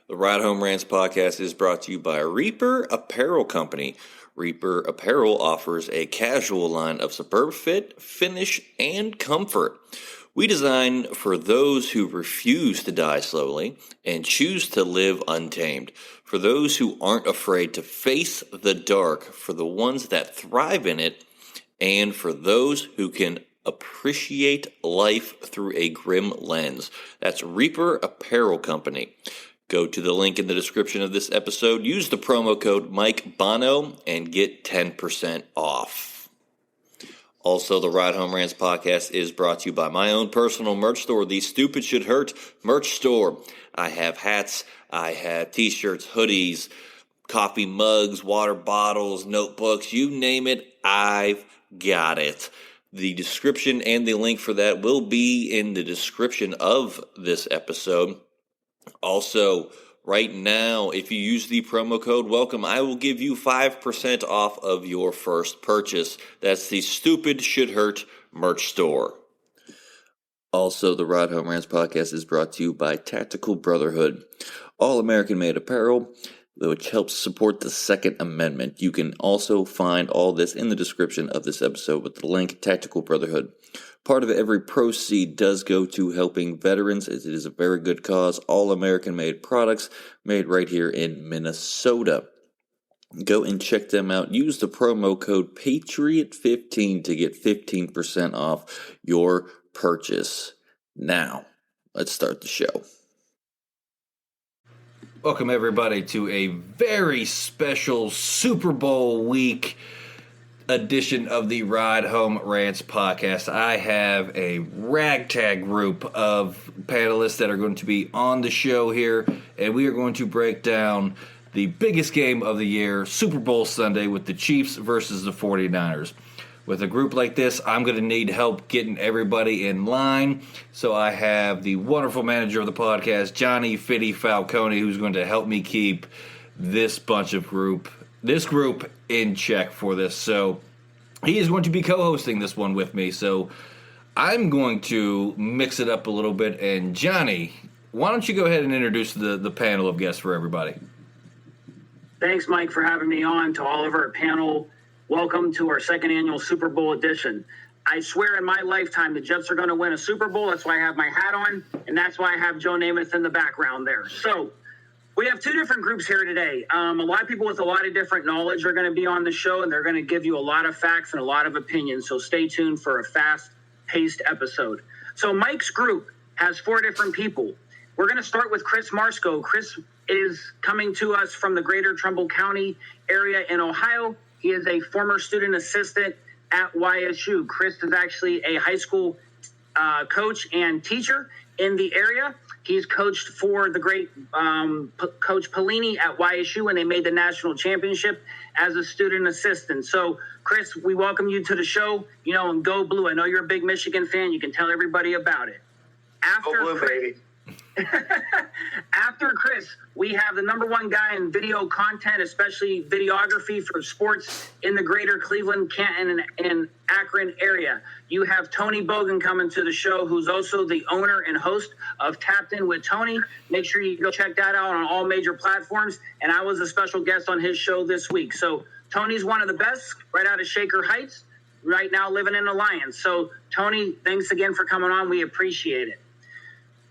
The Ride Home Rants podcast is brought to you by Reaper Apparel Company. Reaper Apparel offers a casual line of superb fit, finish, and comfort. We design for those who refuse to die slowly and choose to live untamed. For those who aren't afraid to face the dark, for the ones that thrive in it, and for those who can appreciate life through a grim lens. That's Reaper Apparel Company. Go to the link in the description of this episode, use the promo code Mike Bono, and get 10% off. Also, the Ride Home Rants podcast is brought to you by my own personal merch store, the Stupid Should Hurt merch store. I have hats, I have t-shirts, hoodies, coffee mugs, water bottles, notebooks, you name it, I've got it. The description and the link for that will be in the description of this episode. Also, right now, if you use the promo code WELCOME, I will give you 5% off of your first purchase. That's the Stupid Should Hurt merch store. Also, the Ride Home Rants podcast is brought to you by Tactical Brotherhood, all American-made apparel, which helps support the Second Amendment. You can also find all this in the description of this episode with the link, Tactical Brotherhood. Part of every proceed does go to helping veterans, as it is a very good cause. All American-made products made right here in Minnesota. Go and check them out. Use the promo code PATRIOT15 to get 15% off your purchase. Now, let's start the show. Welcome, everybody, to a very special Super Bowl week edition of the Ride Home Rants podcast. I have a ragtag group of panelists that are going to be on the show here, and we are going to break down the biggest game of the year, Super Bowl Sunday, with the Chiefs versus the 49ers. With a group like this, I'm going to need help getting everybody in line. So I have the wonderful manager of the podcast, Johnny Fitty Falcone, who's going to help me keep this group in check for this. So he is going to be co-hosting this one with me. So I'm going to mix it up a little bit. And Johnny, why don't you go ahead and introduce the panel of guests for everybody? Thanks, Mike, for having me on. To all of our panel, welcome to our second annual Super Bowl edition. I swear in my lifetime the Jets are going to win a Super Bowl. That's why I have my hat on, and that's why I have Joe Namath in the background there. So we have two different groups here today. A lot of people with a lot of different knowledge are going to be on the show, and they're going to give you a lot of facts and a lot of opinions. So stay tuned for a fast-paced episode. So Mike's group has four different people. We're going to start with Chris Marsko. Chris is coming to us from the greater Trumbull County area in Ohio. He is a former student assistant at YSU. Chris is actually a high school coach and teacher in the area. He's coached for the great Coach Pelini at YSU when they made the national championship as a student assistant. So, Chris, we welcome you to the show, and go Blue. I know you're a big Michigan fan. You can tell everybody about it. Go Blue, baby. After Chris, we have the number one guy in video content, especially videography for sports in the greater Cleveland, Canton, and Akron area. You have Tony Bogan coming to the show, who's also the owner and host of Tapped In with Tony. Make sure you go check that out on all major platforms. And I was a special guest on his show this week. So Tony's one of the best right out of Shaker Heights, right now living in Alliance. So Tony, thanks again for coming on. We appreciate it.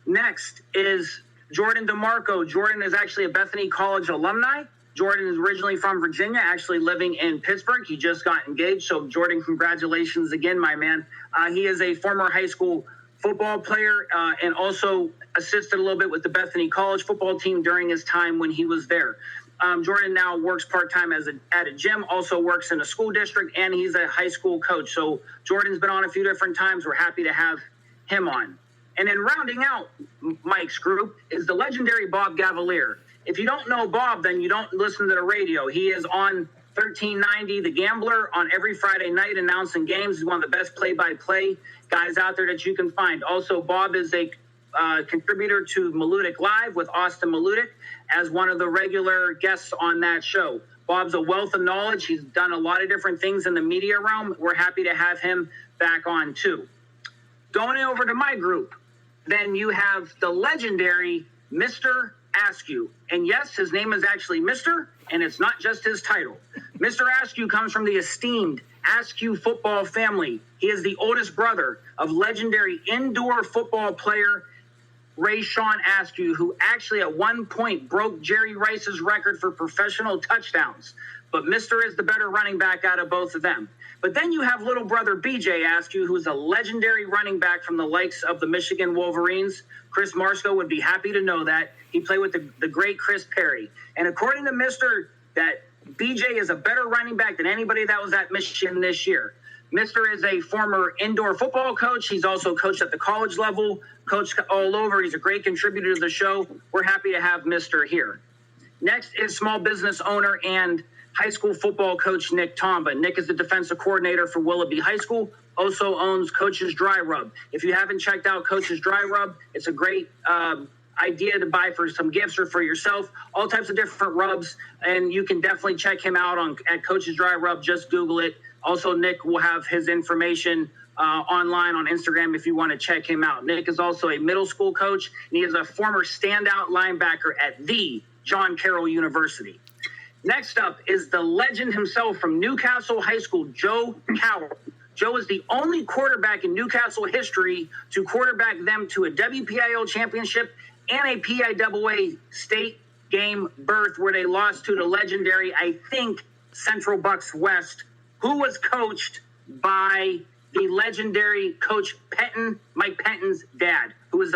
Next is Jordan DeMarco. Jordan is actually a Bethany College alumni. Jordan is originally from Virginia, actually living in Pittsburgh. He just got engaged. So, Jordan, congratulations again, my man. He is a former high school football player and also assisted a little bit with the Bethany College football team during his time when he was there. Jordan now works part-time at a gym, also works in a school district, and he's a high school coach. So, Jordan's been on a few different times. We're happy to have him on. And then rounding out Mike's group is the legendary Bob Gavalier. If you don't know Bob, then you don't listen to the radio. He is on 1390 The Gambler on every Friday night announcing games. He's one of the best play-by-play guys out there that you can find. Also, Bob is a contributor to Maludic Live with Austin Maludic as one of the regular guests on that show. Bob's a wealth of knowledge. He's done a lot of different things in the media realm. We're happy to have him back on, too. Going over to my group, then you have the legendary Mr. Askew. And yes, his name is actually Mr., and it's not just his title. Mr. Askew comes from the esteemed Askew football family. He is the oldest brother of legendary indoor football player Ray Sean Askew, who actually at one point broke Jerry Rice's record for professional touchdowns. But Mr. is the better running back out of both of them. But then you have little brother BJ Askew, who's a legendary running back from the likes of the Michigan Wolverines. Chris Marsko would be happy to know that. He played with the great Chris Perry. And according to Mr., that BJ is a better running back than anybody that was at Michigan this year. Mr. is a former indoor football coach. He's also coached at the college level, coached all over. He's a great contributor to the show. We're happy to have Mr. here. Next is small business owner and high school football coach Nick Tomba. Nick is the defensive coordinator for Willoughby High School, also owns Coach's Dry Rub. If you haven't checked out Coach's Dry Rub, it's a great idea to buy for some gifts or for yourself, all types of different rubs, and you can definitely check him out at Coach's Dry Rub. Just Google it. Also, Nick will have his information online on Instagram if you want to check him out. Nick is also a middle school coach, and he is a former standout linebacker at the John Carroll University. Next up is the legend himself from Newcastle High School, Joe Cowell. Joe is the only quarterback in Newcastle history to quarterback them to a WPIL championship and a PIAA state game berth where they lost to the legendary, I think, Central Bucks West, who was coached by the legendary Coach Penton, Mike Penton's dad, who is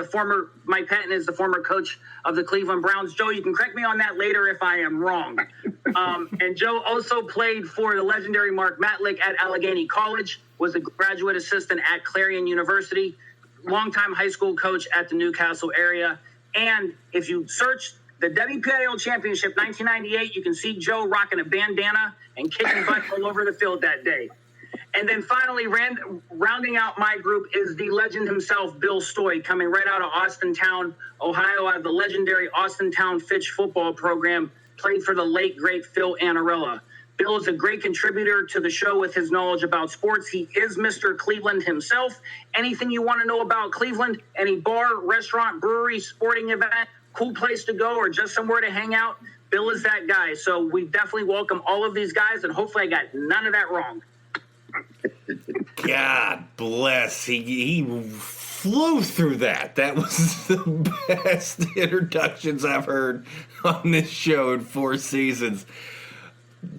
Mike Penton is the former coach of the Cleveland Browns. Joe, you can correct me on that later if I am wrong. And Joe also played for the legendary Mark Matlick at Allegheny College, was a graduate assistant at Clarion University, longtime high school coach at the Newcastle area. And if you search the WPIL Championship 1998, you can see Joe rocking a bandana and kicking butt all over the field that day. And then finally, rounding out my group is the legend himself, Bill Stoy, coming right out of Austintown, Ohio, out of the legendary Austintown Fitch football program, played for the late, great Phil Annarella. Bill is a great contributor to the show with his knowledge about sports. He is Mr. Cleveland himself. Anything you want to know about Cleveland, any bar, restaurant, brewery, sporting event, cool place to go, or just somewhere to hang out, Bill is that guy. So we definitely welcome all of these guys, and hopefully I got none of that wrong. God bless. He flew through that. That was the best introductions I've heard on this show in 4 seasons.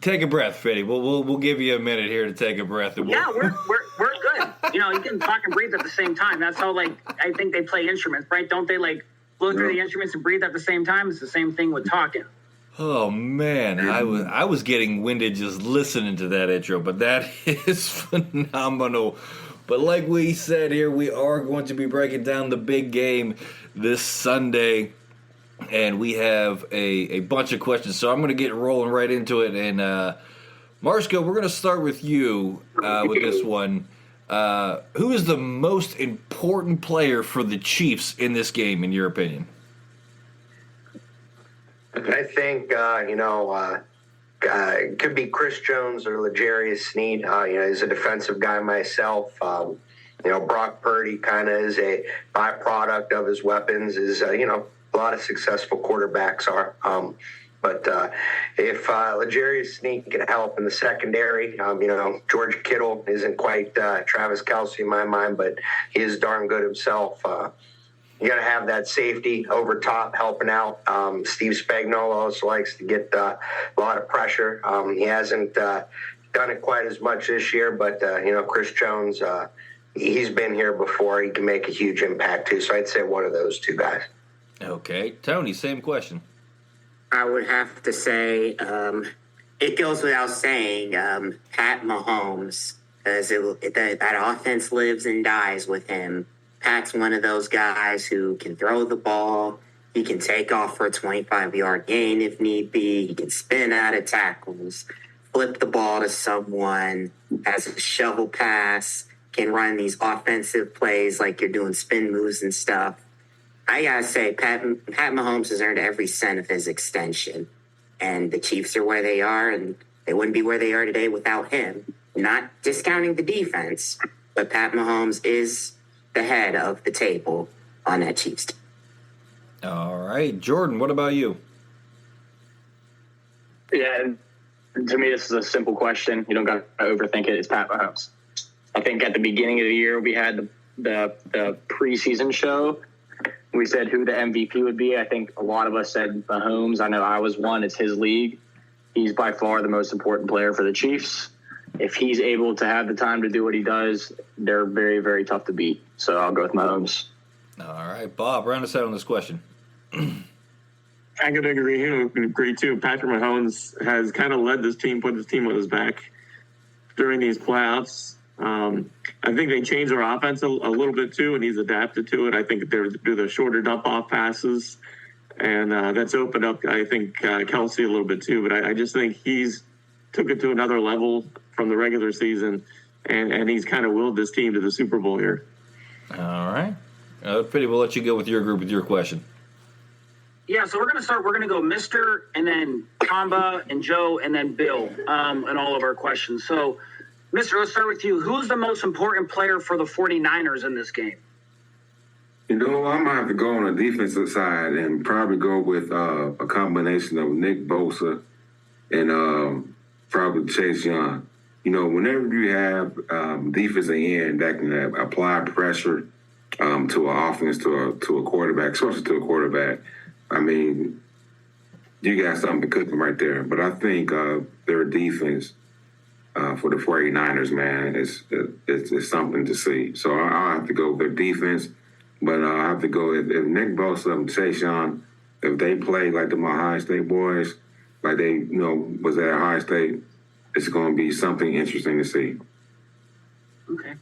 Take a breath, Fitty. We'll give you a minute here to take a breath. And yeah, we're good. You can talk and breathe at the same time. That's how I think they play instruments, right? Don't they blow through the instruments and breathe at the same time? It's the same thing with talking. Oh man, I was getting winded just listening to that intro, but that is phenomenal. But like we said here, we are going to be breaking down the big game this Sunday, and we have a bunch of questions. So I'm going to get rolling right into it. And Marsko, we're going to start with you with this one. Who is the most important player for the Chiefs in this game, in your opinion? I think, it could be Chris Jones or L'Jarius Sneed. He's a defensive guy myself. Brock Purdy kind of is a byproduct of his weapons, a lot of successful quarterbacks are. But if L'Jarius Sneed can help in the secondary, George Kittle isn't quite Travis Kelce in my mind, but he is darn good himself. You got to have that safety over top helping out. Steve Spagnuolo also likes to get a lot of pressure. He hasn't done it quite as much this year, but, Chris Jones, he's been here before. He can make a huge impact, too. So I'd say one of those two guys. Okay. Tony, same question. I would have to say it goes without saying Pat Mahomes, because that offense lives and dies with him. Pat's one of those guys who can throw the ball. He can take off for a 25-yard gain if need be. He can spin out of tackles, flip the ball to someone, has a shovel pass, can run these offensive plays like you're doing spin moves and stuff. I got to say, Pat Mahomes has earned every cent of his extension. And the Chiefs are where they are, and they wouldn't be where they are today without him. Not discounting the defense, but Pat Mahomes is the head of the table on that Chiefs team. All right. Jordan, what about you? Yeah, to me, this is a simple question. You don't got to overthink it. It's Pat Mahomes. I think at the beginning of the year, we had the preseason show. We said who the MVP would be. I think a lot of us said Mahomes. I know I was one. It's his league. He's by far the most important player for the Chiefs. If he's able to have the time to do what he does, they're very, very tough to beat. So I'll go with Mahomes. All right. Bob, round us out on this question. I could agree too. Patrick Mahomes has kind of led this team, put this team on his back during these playoffs. I think they changed their offense a little bit too, and he's adapted to it. I think they do the shorter dump-off passes, and that's opened up, I think, Kelsey a little bit too. But I just think he's took it to another level from the regular season, and he's kind of willed this team to the Super Bowl here. All right. Pretty, we'll let you go with your group with your question. Yeah, so we're going to start. We're going to go Mr. and then Kamba and Joe and then Bill and all of our questions. So, Mr., let's start with you. Who's the most important player for the 49ers in this game? I'm going to have to go on the defensive side and probably go with a combination of Nick Bosa and probably Chase Young. Whenever you have defensive end that can apply pressure to an offense, to a quarterback, especially to a quarterback, I mean, you got something cooking right there. But I think their defense for the 49ers, man, is something to see. So I'll have to go with their defense. But I have to go if Nick Bosa and Chase Young, if they play like the Ohio State boys, like they was at Ohio State, it's going to be something interesting to see. Okay.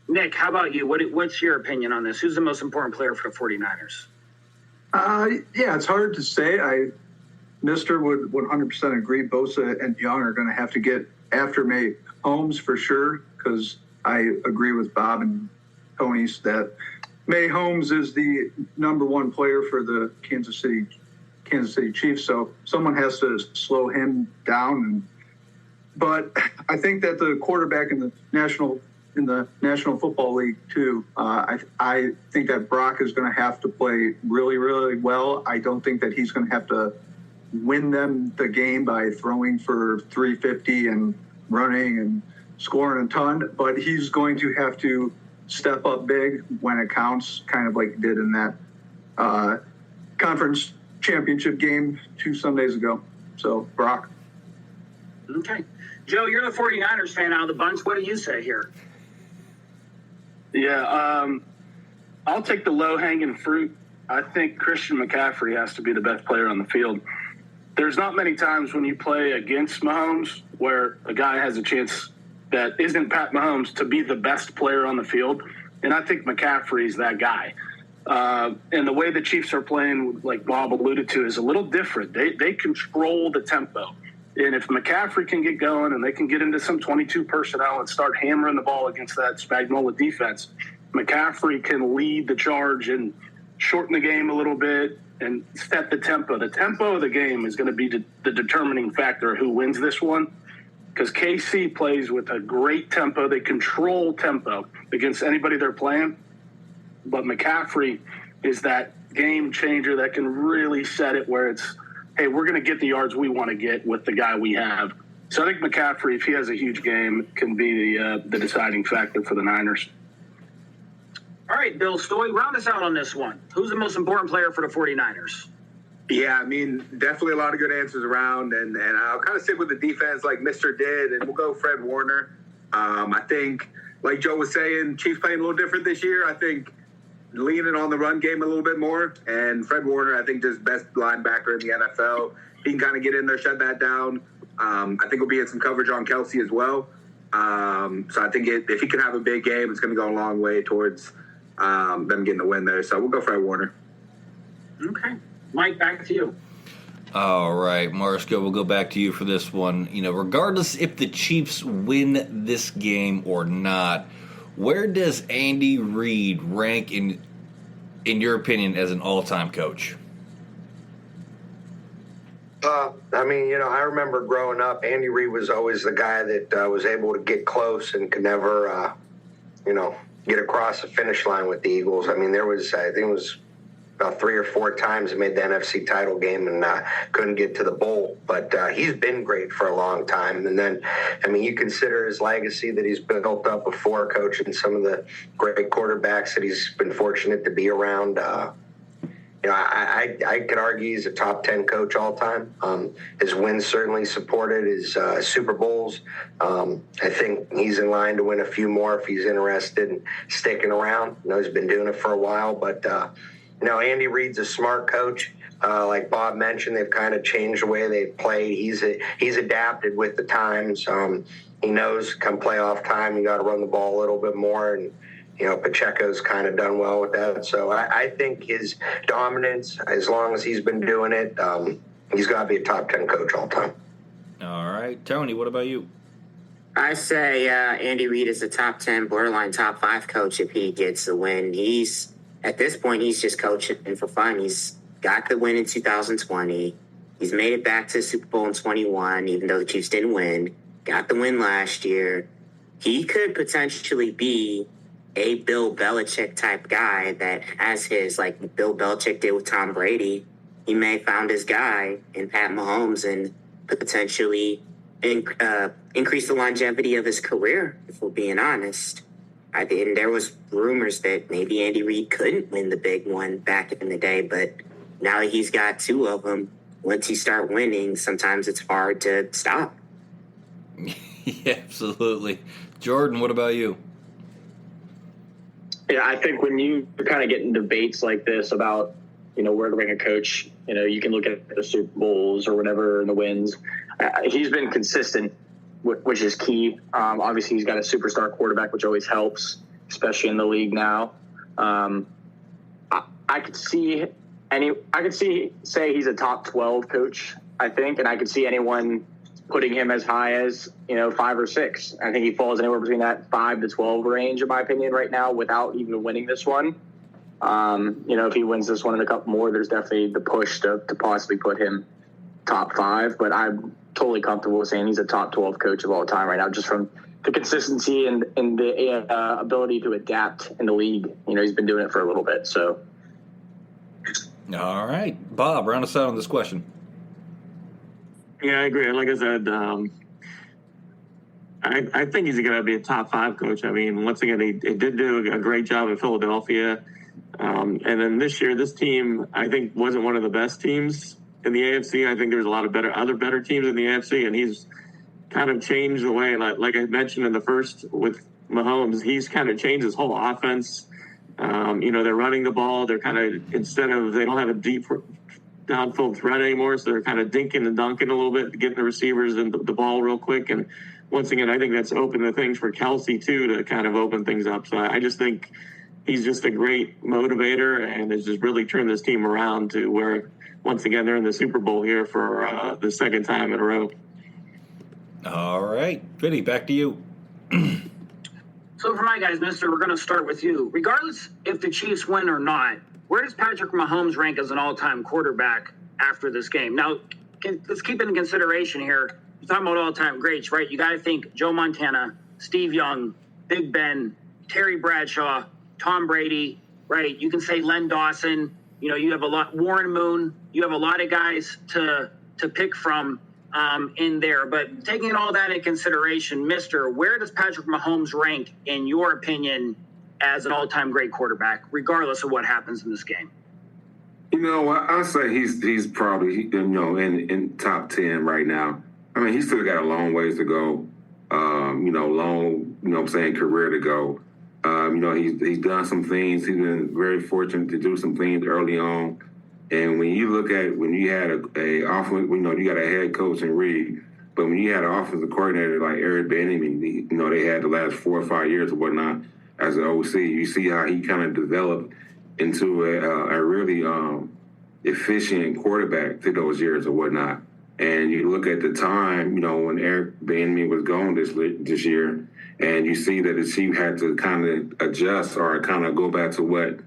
Nick, how about you? What's your opinion on this? Who's the most important player for the 49ers? Yeah, it's hard to say. Mr. would 100% agree. Bosa and Young are going to have to get after Mahomes for sure, because I agree with Bob and Tony that Mahomes is the number one player for the Kansas City Chiefs. So someone has to slow him down. But I think that the quarterback in the National Football League too, I think that Brock is going to have to play really, really well. I don't think that he's going to have to win them the game by throwing for 350 and running and scoring a ton, but he's going to have to step up big when it counts, kind of like he did in that conference championship game 2 Sundays ago. So, Brock. Okay. Joe, you're the 49ers fan out of the bunch. What do you say here? Yeah, I'll take the low-hanging fruit. I think Christian McCaffrey has to be the best player on the field. There's not many times when you play against Mahomes where a guy has a chance that isn't Pat Mahomes to be the best player on the field, and I think McCaffrey's that guy. And the way the Chiefs are playing, like Bob alluded to, is a little different. They control the tempo. And if McCaffrey can get going and they can get into some 22 personnel and start hammering the ball against that Spagnuolo defense, McCaffrey can lead the charge and shorten the game a little bit and set the tempo. The tempo of the game is going to be the determining factor of who wins this one, because KC plays with a great tempo. They control tempo against anybody they're playing. But McCaffrey is that game changer that can really set it where it's, hey, we're going to get the yards we want to get with the guy we have. So I think McCaffrey, if he has a huge game, can be the deciding factor for the Niners. All right, Bill Stoy, round us out on this one. Who's the most important player for the 49ers? Yeah, I mean, definitely a lot of good answers around, and I'll kind of stick with the defense like Mr. did, and we'll go Fred Warner. I think, like Joe was saying, Chiefs playing a little different this year. I think leaning on the run game a little bit more, and Fred Warner, I think, just best linebacker in the NFL. He can kind of get in there, shut that down. I think we'll be in some coverage on Kelsey as well. So I think if he can have a big game, it's going to go a long way towards them getting the win there. So we'll go Fred Warner. Okay. Mike, back to you. All right, Marsco, we'll go back to you for this one. Regardless if the Chiefs win this game or not, where does Andy Reid rank in your opinion as an all-time coach? I remember growing up, Andy Reid was always the guy that was able to get close and could never, get across the finish line with the Eagles. I mean, I think it was about 3 or 4 times and made the NFC title game and couldn't get to the bowl. But he's been great for a long time. And then, I mean, you consider his legacy that he's built up before coaching some of the great quarterbacks that he's been fortunate to be around. You know, I could argue he's a top 10 coach all time. His wins certainly supported his Super Bowls. I think he's in line to win a few more if he's interested in sticking around. You know, he's been doing it for a while, but you know, Andy Reid's a smart coach. Like Bob mentioned, they've kind of changed the way they play. He's adapted with the times. He knows come playoff time, you got to run the ball a little bit more, and you know, Pacheco's kind of done well with that. So I think his dominance, as long as he's been doing it, he's got to be a top 10 coach all time. All right. Tony, what about you? I say Andy Reid is a top 10, borderline top 5 coach if he gets the win. At this point, he's just coaching for fun. He's got the win in 2020. He's made it back to the Super Bowl in 21, even though the Chiefs didn't win. Got the win last year. He could potentially be a Bill Belichick type guy that has his, like Bill Belichick did with Tom Brady. He may have found his guy in Pat Mahomes and potentially increase the longevity of his career, if we're being honest. And there was rumors that maybe Andy Reid couldn't win the big one back in the day, but now that he's got 2 of them, once you start winning, sometimes it's hard to stop. Yeah, absolutely. Jordan, what about you? Yeah, I think when you kind of get in debates like this about, you know, where to rank a coach, you know, you can look at the Super Bowls or whatever and the wins. He's been consistent, which is key. Obviously, he's got a superstar quarterback, which always helps, especially in the league now. I could say he's a top 12 coach, I think, and I could see anyone putting him as high as, you know, 5 or 6. I think he falls anywhere between that 5 to 12 range, in my opinion, right now, without even winning this one. You know, if he wins this one and a couple more, there's definitely the push to possibly put him top 5. But I'm totally comfortable with saying he's a top 12 coach of all time right now, just from the consistency and the ability to adapt in the league. You know, he's been doing it for a little bit. So, all right, Bob, round us out on this question. Yeah, I agree. Like I said, I think he's going to be a top 5 coach. I mean, once again, he did do a great job in Philadelphia. And then this year, this team, I think, wasn't one of the best teams in the AFC. I think there's a lot of other better teams in the AFC, and he's kind of changed the way, like I mentioned in the first with Mahomes, he's kind of changed his whole offense. You know, they're running the ball. They're kind of, they don't have a deep downfield threat anymore, so they're kind of dinking and dunking a little bit, getting the receivers and the ball real quick. And once again, I think that's opened the things for Kelsey, too, to kind of open things up. So I just think he's just a great motivator and has just really turned this team around to where, once again, they're in the Super Bowl here for the second time in a row. All right. Vinny, back to you. So for my guys, mister, we're going to start with you. Regardless if the Chiefs win or not, where does Patrick Mahomes rank as an all-time quarterback after this game? Now, let's keep in consideration here. You're talking about all-time greats, right? You got to think Joe Montana, Steve Young, Big Ben, Terry Bradshaw, Tom Brady, right? You can say Len Dawson. You know, you have a lot, Warren Moon. You have a lot of guys to pick from in there. But taking all that into consideration, mister, where does Patrick Mahomes rank, in your opinion, as an all-time great quarterback, regardless of what happens in this game? You know, I'll say he's probably, you know, in top 10 right now. I mean, he's still got a long ways to go, you know, long, you know what I'm saying, career to go. You know, he's done some things. He's been very fortunate to do some things early on. And when you look at, when you had a offense, you know, you got a head coach in Reid, but when you had an offensive coordinator like Eric Bieniemy, you know, they had the last 4 or 5 years or whatnot as an OC, you see how he kind of developed into a really efficient quarterback through those years or whatnot. And you look at the time, you know, when Eric Bieniemy was gone this year, and you see that the Chiefs had to kind of adjust or kind of go back to what,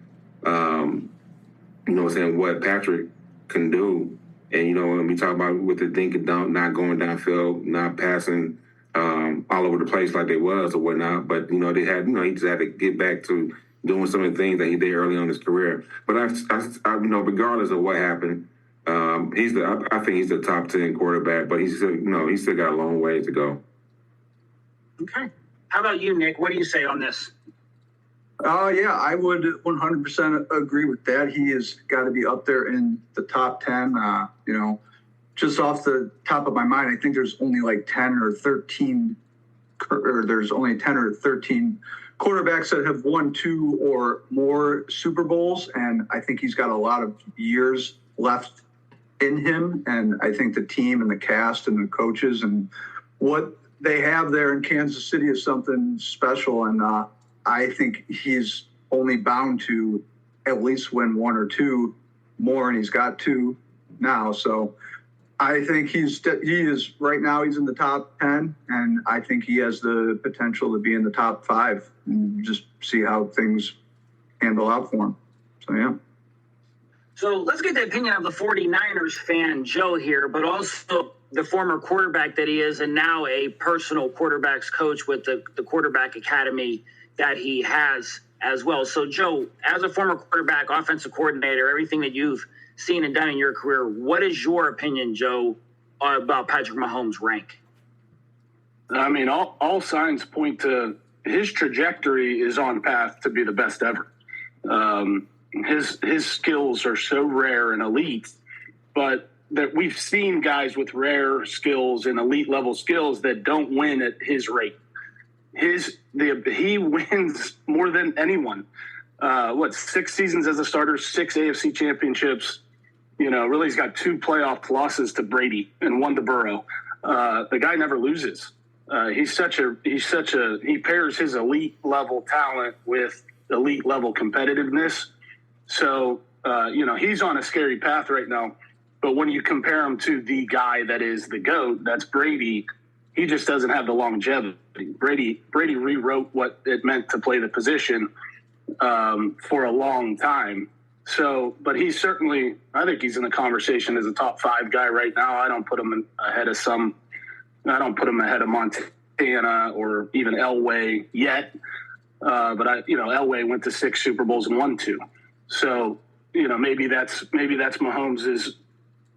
you know what I'm saying, what Patrick can do. And, you know, when we talk about with the dink and dunk, not going downfield, not passing all over the place like they was or whatnot, but, you know, they had, you know, he just had to get back to, you doing some of the things that he did early on in his career. But I regardless of what happened, I think he's the top 10 quarterback. But he's still got a long way to go. Okay. How about you, Nick? What do you say on this? Yeah, I would 100% agree with that. He has got to be up there in the top 10. Just off the top of my mind, I think there's only like 10 or 13 quarterbacks that have won 2 or more Super Bowls. And I think he's got a lot of years left in him. And I think the team and the cast and the coaches and what they have there in Kansas City is something special. And I think he's only bound to at least win 1 or 2 more, and he's got 2 now. So I think he is right now. He's in the top 10, and I think he has the potential to be in the top 5. And just see how things handle out for him. So yeah. So let's get the opinion of the 49ers fan, Joe, here, but also the former quarterback that he is, and now a personal quarterbacks coach with the quarterback academy that he has as well. So, Joe, as a former quarterback, offensive coordinator, everything that you've seen and done in your career, what is your opinion, Joe, about Patrick Mahomes' rank? I mean, all signs point to his trajectory is on path to be the best ever. His skills are so rare and elite, but that we've seen guys with rare skills and elite level skills that don't win at his rate. He wins more than anyone. 6 seasons as a starter, 6 AFC championships. Really, he's got 2 playoff losses to Brady and 1 to Burrow. The guy never loses. He pairs his elite level talent with elite level competitiveness. So, he's on a scary path right now. But when you compare him to the guy that is the GOAT, that's Brady, he just doesn't have the longevity. Brady rewrote what it meant to play the position for a long time. So, but he's certainly, I think he's in the conversation as a top 5 guy right now. I don't put him ahead of Montana or even Elway yet. But Elway went to 6 Super Bowls and won 2. So, maybe that's Mahomes'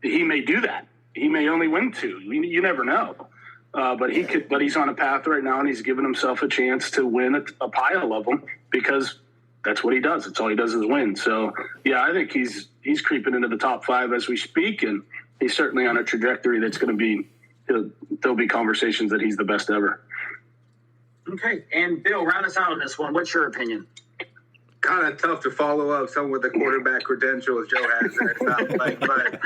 he may do that. He may only win 2. You never know. But he's on a path right now, and he's given himself a chance to win a pile of them because that's what he does. That's all he does is win. So, yeah, I think he's creeping into the top 5 as we speak, and he's certainly on a trajectory that's going to be there'll be conversations that he's the best ever. Okay, and Bill, round us out on this one. What's your opinion? Kind of tough to follow up someone with the quarterback credentials Joe has there. It sounds like, but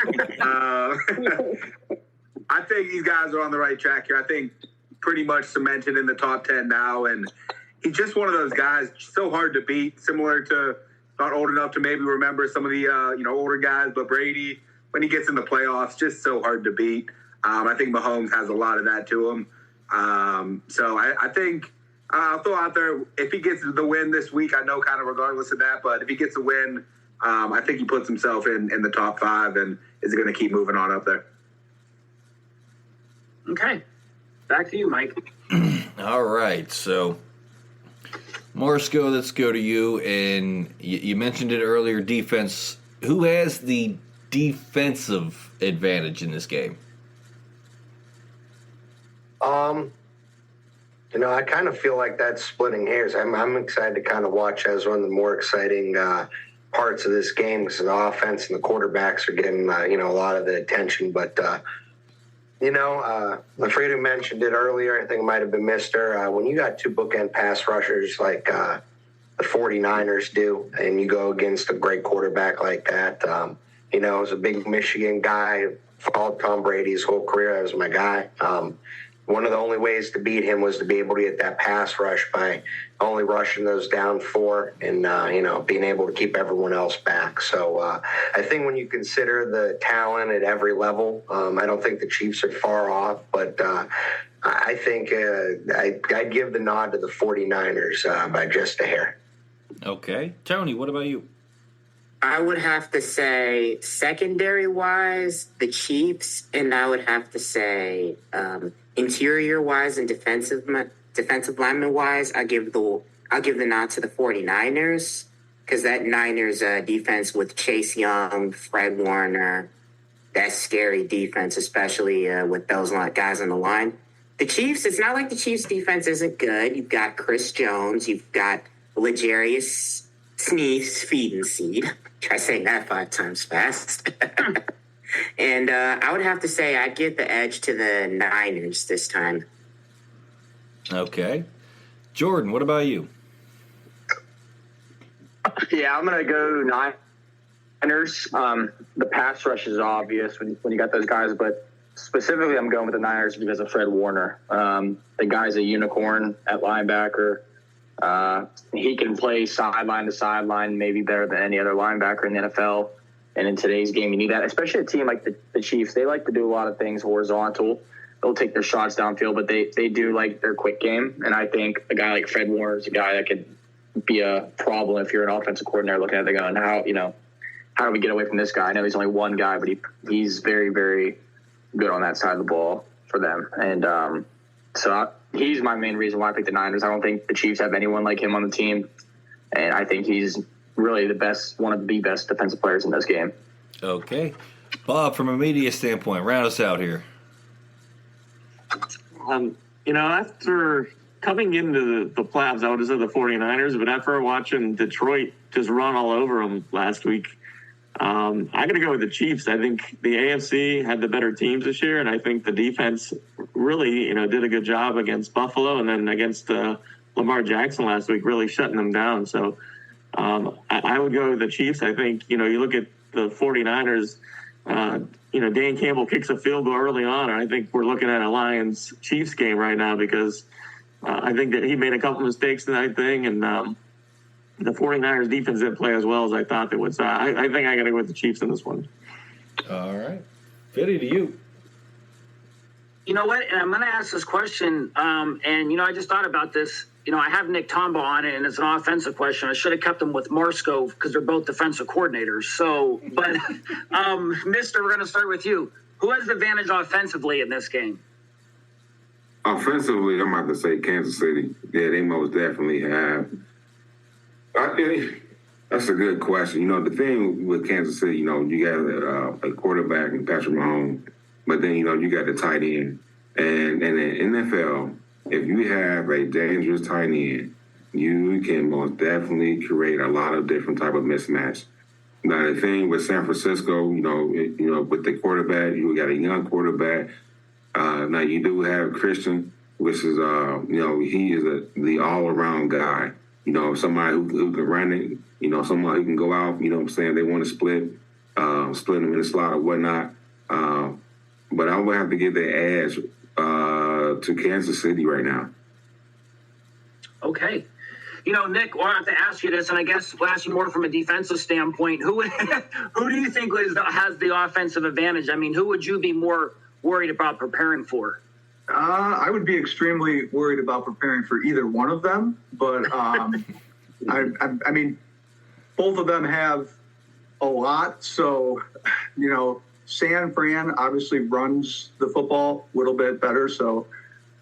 I think these guys are on the right track here. I think pretty much cemented in the top 10 now, and he's just one of those guys so hard to beat. Similar to, not old enough to maybe remember some of the older guys, but Brady, when he gets in the playoffs, just so hard to beat. I think Mahomes has a lot of that to him. So I think I'll throw out there, if he gets the win this week, I know kind of regardless of that, but if he gets a win, I think he puts himself in the top 5 and is going to keep moving on up there. Okay. Back to you, Mike. All right. So, Morsco, let's go to you. And you mentioned it earlier, defense. Who has the defensive advantage in this game? I kind of feel like that's splitting hairs. I'm excited to kind of watch as one of the more exciting parts of this game because the offense and the quarterbacks are getting, a lot of the attention. But, Lafredo mentioned it earlier. I think it might have been Mister. When you got 2 bookend pass rushers like the 49ers do, and you go against a great quarterback like that, as a big Michigan guy, followed Tom Brady his whole career. That was my guy. One of the only ways to beat him was to be able to get that pass rush by only rushing those down 4 and, being able to keep everyone else back. So I think when you consider the talent at every level, I don't think the Chiefs are far off, but I think I'd give the nod to the 49ers by just a hair. Okay. Tony, what about you? I would have to say secondary-wise, the Chiefs, and I would have to say interior-wise and defensive lineman-wise, I give the I'll give the nod to the 49ers because that Niners defense with Chase Young, Fred Warner, that scary defense, especially with those guys on the line. The Chiefs, it's not like the Chiefs' defense isn't good. You've got Chris Jones. You've got Legarius Sneeze, feed and seed. Try saying that 5 times fast. And I would have to say I'd give the edge to the Niners this time. Okay. Jordan, what about you? Yeah, I'm going to go Niners. The pass rush is obvious when you got those guys, but specifically I'm going with the Niners because of Fred Warner. The guy's a unicorn at linebacker. He can play sideline to sideline maybe better than any other linebacker in the NFL. And in today's game, you need that, especially a team like the Chiefs. They like to do a lot of things horizontal. They'll take their shots downfield, but they do like their quick game. And I think a guy like Fred Warner is a guy that could be a problem if you're an offensive coordinator looking at it going, how do we get away from this guy? I know he's only one guy, but he's very, very good on that side of the ball for them. And he's my main reason why I picked the Niners. I don't think the Chiefs have anyone like him on the team. And I think he's really one of the best defensive players in this game. Okay. Bob, from a media standpoint, round us out here. After coming into the playoffs, I would have said the 49ers, but after watching Detroit just run all over them last week, I got to go with the Chiefs. I think the AFC had the better teams this year, and I think the defense really, did a good job against Buffalo and then against Lamar Jackson last week, really shutting them down. So I would go with the Chiefs. I think, you look at the 49ers, Dan Campbell kicks a field goal early on, and I think we're looking at a Lions-Chiefs game right now because I think that he made a couple mistakes in that thing, and the 49ers defense didn't play as well as I thought they would. So I think I got to go with the Chiefs in this one. All right. Fitty, to you. You know what? And I'm going to ask this question, and, I just thought about this. I have Nick Tombaugh on it, and it's an offensive question. I should have kept him with Marsco because they're both defensive coordinators. So, but, Mister, we're going to start with you. Who has the advantage offensively in this game? Offensively, I'm about to say Kansas City. Yeah, they most definitely have. That's a good question. The thing with Kansas City, you got a quarterback in Patrick Mahomes, but then, you got the tight end. And in the NFL, if you have a dangerous tight end, you can most definitely create a lot of different type of mismatch. Now, the thing with San Francisco, with the quarterback, you got a young quarterback. Now, you do have Christian, which is, he is the all-around guy. Somebody who can run it, somebody who can go out, they want to split them in the slot or whatnot. But I would have to give the edge to Kansas City right now. Okay. Nick, I'll have to ask you this, and I guess we'll ask you more from a defensive standpoint. Who do you think has the offensive advantage? I mean, who would you be more worried about preparing for? I would be extremely worried about preparing for either one of them, but I mean, both of them have a lot. So, San Fran obviously runs the football a little bit better. So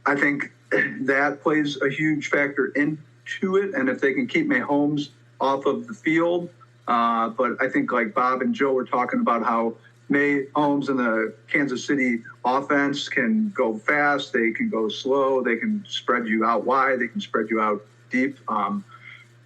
I think that plays a huge factor into it. And if they can keep Mahomes off of the field, but I think like Bob and Joe were talking about how Mahomes and the Kansas City offense can go fast, they can go slow, they can spread you out wide, they can spread you out deep.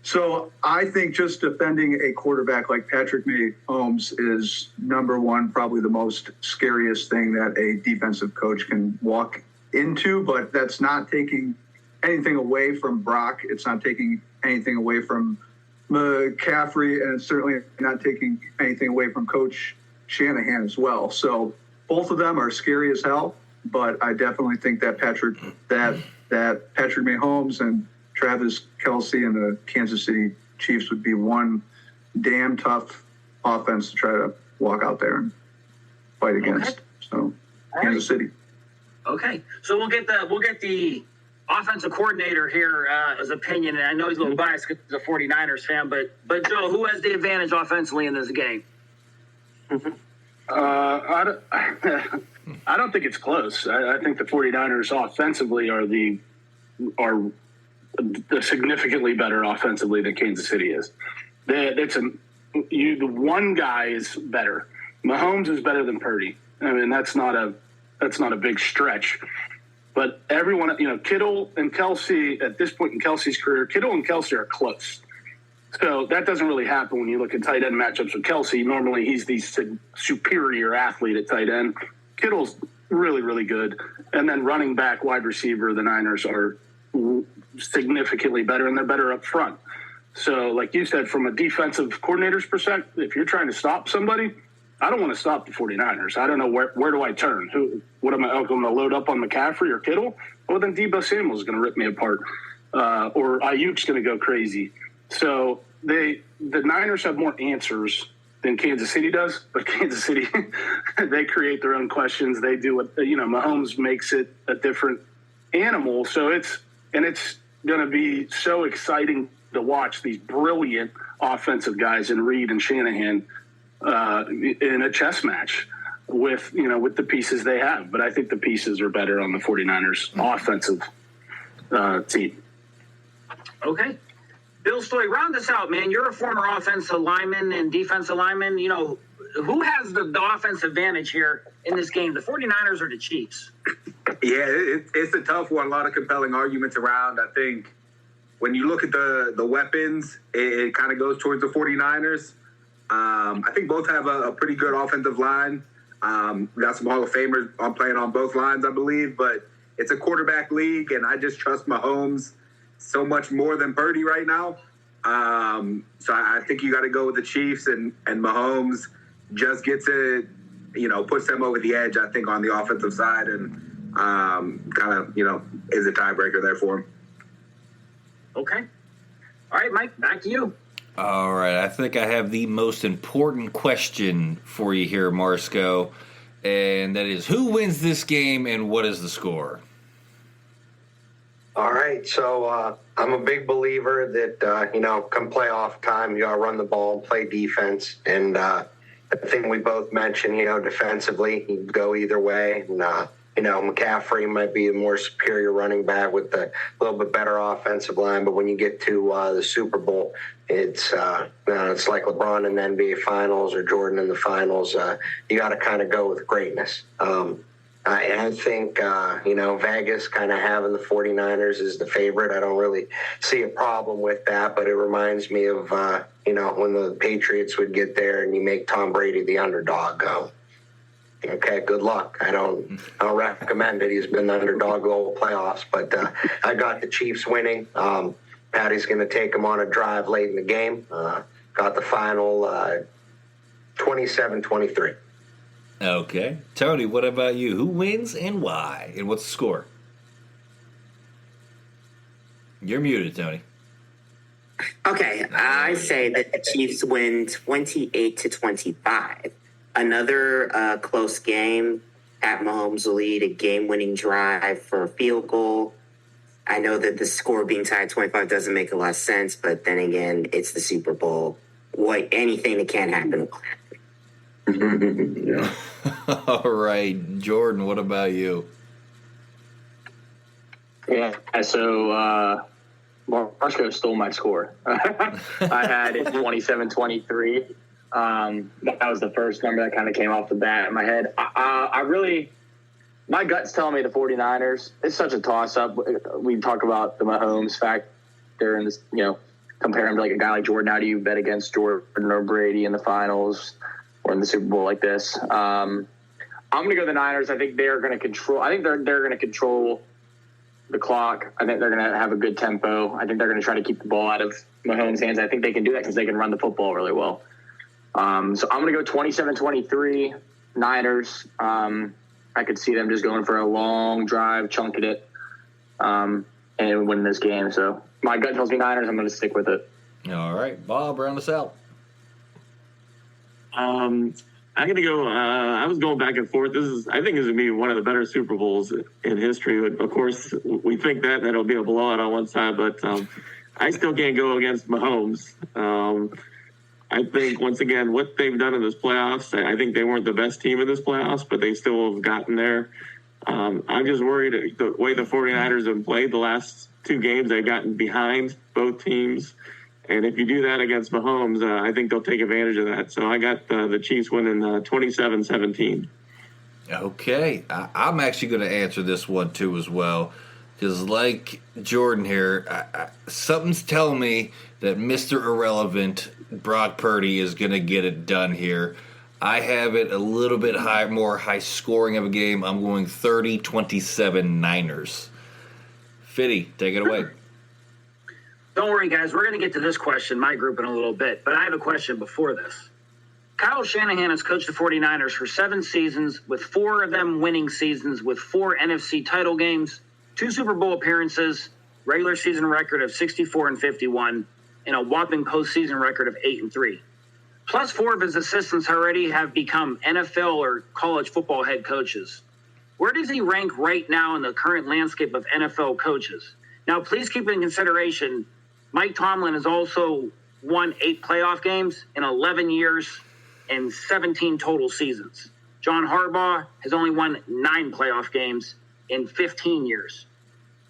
So I think just defending a quarterback like Patrick Mahomes is number one, probably the most scariest thing that a defensive coach can walk into, but that's not taking anything away from Brock. It's not taking anything away from McCaffrey, and it's certainly not taking anything away from Coach Shanahan as well. So both of them are scary as hell, but I definitely think that Patrick Mahomes and Travis Kelce and the Kansas City Chiefs would be one damn tough offense to try to walk out there and fight against. So Kansas City. Okay, so we'll get the offensive coordinator here his opinion, and I know he's a little biased because he's a 49ers fan, but Joe, who has the advantage offensively in this game? I don't think it's close. I think the 49ers offensively are significantly better offensively than Kansas City is. The one guy is better. Mahomes is better than Purdy. I mean, that's not a big stretch. But everyone, Kittle and Kelsey, at this point in Kelsey's career, Kittle and Kelsey are close. So that doesn't really happen when you look at tight end matchups with Kelsey. Normally he's the superior athlete at tight end. Kittle's really, really good. And then running back, wide receiver, the Niners are significantly better, and they're better up front. So like you said, from a defensive coordinator's perspective, if you're trying to stop somebody, I don't want to stop the 49ers. I don't know where do I turn? What am I going to load up on McCaffrey or Kittle? Well, then Deebo Samuel's going to rip me apart. Or Ayuk's going to go crazy. So the Niners have more answers than Kansas City does, but Kansas City, they create their own questions. They do what, Mahomes makes it a different animal. So it's going to be so exciting to watch these brilliant offensive guys in Reid and Shanahan in a chess match with the pieces they have. But I think the pieces are better on the 49ers offensive team. Okay. Bill Stoy, round us out, man. You're a former offensive lineman and defensive lineman. Who has the offensive advantage here in this game, the 49ers or the Chiefs? Yeah, it's a tough one. A lot of compelling arguments around. I think when you look at the weapons, it kind of goes towards the 49ers. I think both have a pretty good offensive line. We got some Hall of Famers playing on both lines, I believe. But it's a quarterback league, and I just trust Mahomes so much more than Purdy right now. So I think you got to go with the Chiefs, and Mahomes just gets it, puts them over the edge, I think, on the offensive side, and kind of, is a tiebreaker there for him. Okay. All right, Mike, back to you. All right, I think I have the most important question for you here, Marsco, and that is, who wins this game and what is the score? All right, so I'm a big believer that, come playoff time, you got to run the ball and play defense. And the thing we both mentioned, defensively, you can go either way. And, McCaffrey might be a more superior running back with a little bit better offensive line. But when you get to the Super Bowl, it's like LeBron in the NBA Finals or Jordan in the Finals. You got to kind of go with greatness. I think, Vegas kind of having the 49ers as the favorite. I don't really see a problem with that, but it reminds me of, when the Patriots would get there and you make Tom Brady the underdog go. Okay, good luck. I don't recommend it. He's been the underdog the whole playoffs, but I got the Chiefs winning. Patty's going to take them on a drive late in the game. Got the final 27-23. Okay. Tony, what about you? Who wins and why? And what's the score? You're muted, Tony. Okay, I say that the Chiefs win 28-25. Another close game. Pat Mahomes will lead a game-winning drive for a field goal. I know that the score being tied 25 doesn't make a lot of sense, but then again, it's the Super Bowl. Anything that can't happen will happen. Yeah. All right, Jordan, what about you? Yeah, so Marsco stole my score. I had it 27-23. That was the first number that kind of came off the bat in my head. My gut's telling me the 49ers. It's such a toss-up. We talk about the Mahomes factor and this, compare him to like a guy like Jordan. How do you bet against Jordan or Brady in the finals or in the Super Bowl like this? I'm going to go the Niners. I think they're going to control. I think they're going to control the clock. I think they're going to have a good tempo. I think they're going to try to keep the ball out of Mahomes' hands. I think they can do that because they can run the football really well. So I'm going to go 27-23 Niners. I could see them just going for a long drive, chunking it, and winning this game. So my gut tells me Niners. I'm going to stick with it. All right, Bob, round us out. I'm going to go. I was going back and forth. I think this is going to be one of the better Super Bowls in history. Of course, we think that'll be a blowout on one side, but I still can't go against Mahomes. I think, once again, what they've done in this playoffs, I think they weren't the best team in this playoffs, but they still have gotten there. I'm just worried the way the 49ers have played the last two games, they've gotten behind both teams. And if you do that against Mahomes, I think they'll take advantage of that. So I got the Chiefs winning 27-17. Okay. I'm actually going to answer this one, too, as well. Because like Jordan here, something's telling me that Mr. Irrelevant, Brock Purdy, is going to get it done here. I have it a little bit more high scoring of a game. I'm going 30-27 Niners. Fitty, take it away. Don't worry, guys. We're going to get to this question, my group, in a little bit. But I have a question before this. Kyle Shanahan has coached the 49ers for 7 seasons, with 4 of them winning seasons, with 4 NFC title games, 2 Super Bowl appearances, regular season record of 64-51, and a whopping postseason record of 8-3. Plus 4 of his assistants already have become NFL or college football head coaches. Where does he rank right now in the current landscape of NFL coaches? Now, please keep in consideration, Mike Tomlin has also won 8 playoff games in 11 years and 17 total seasons. John Harbaugh has only won 9 playoff games in 15 years.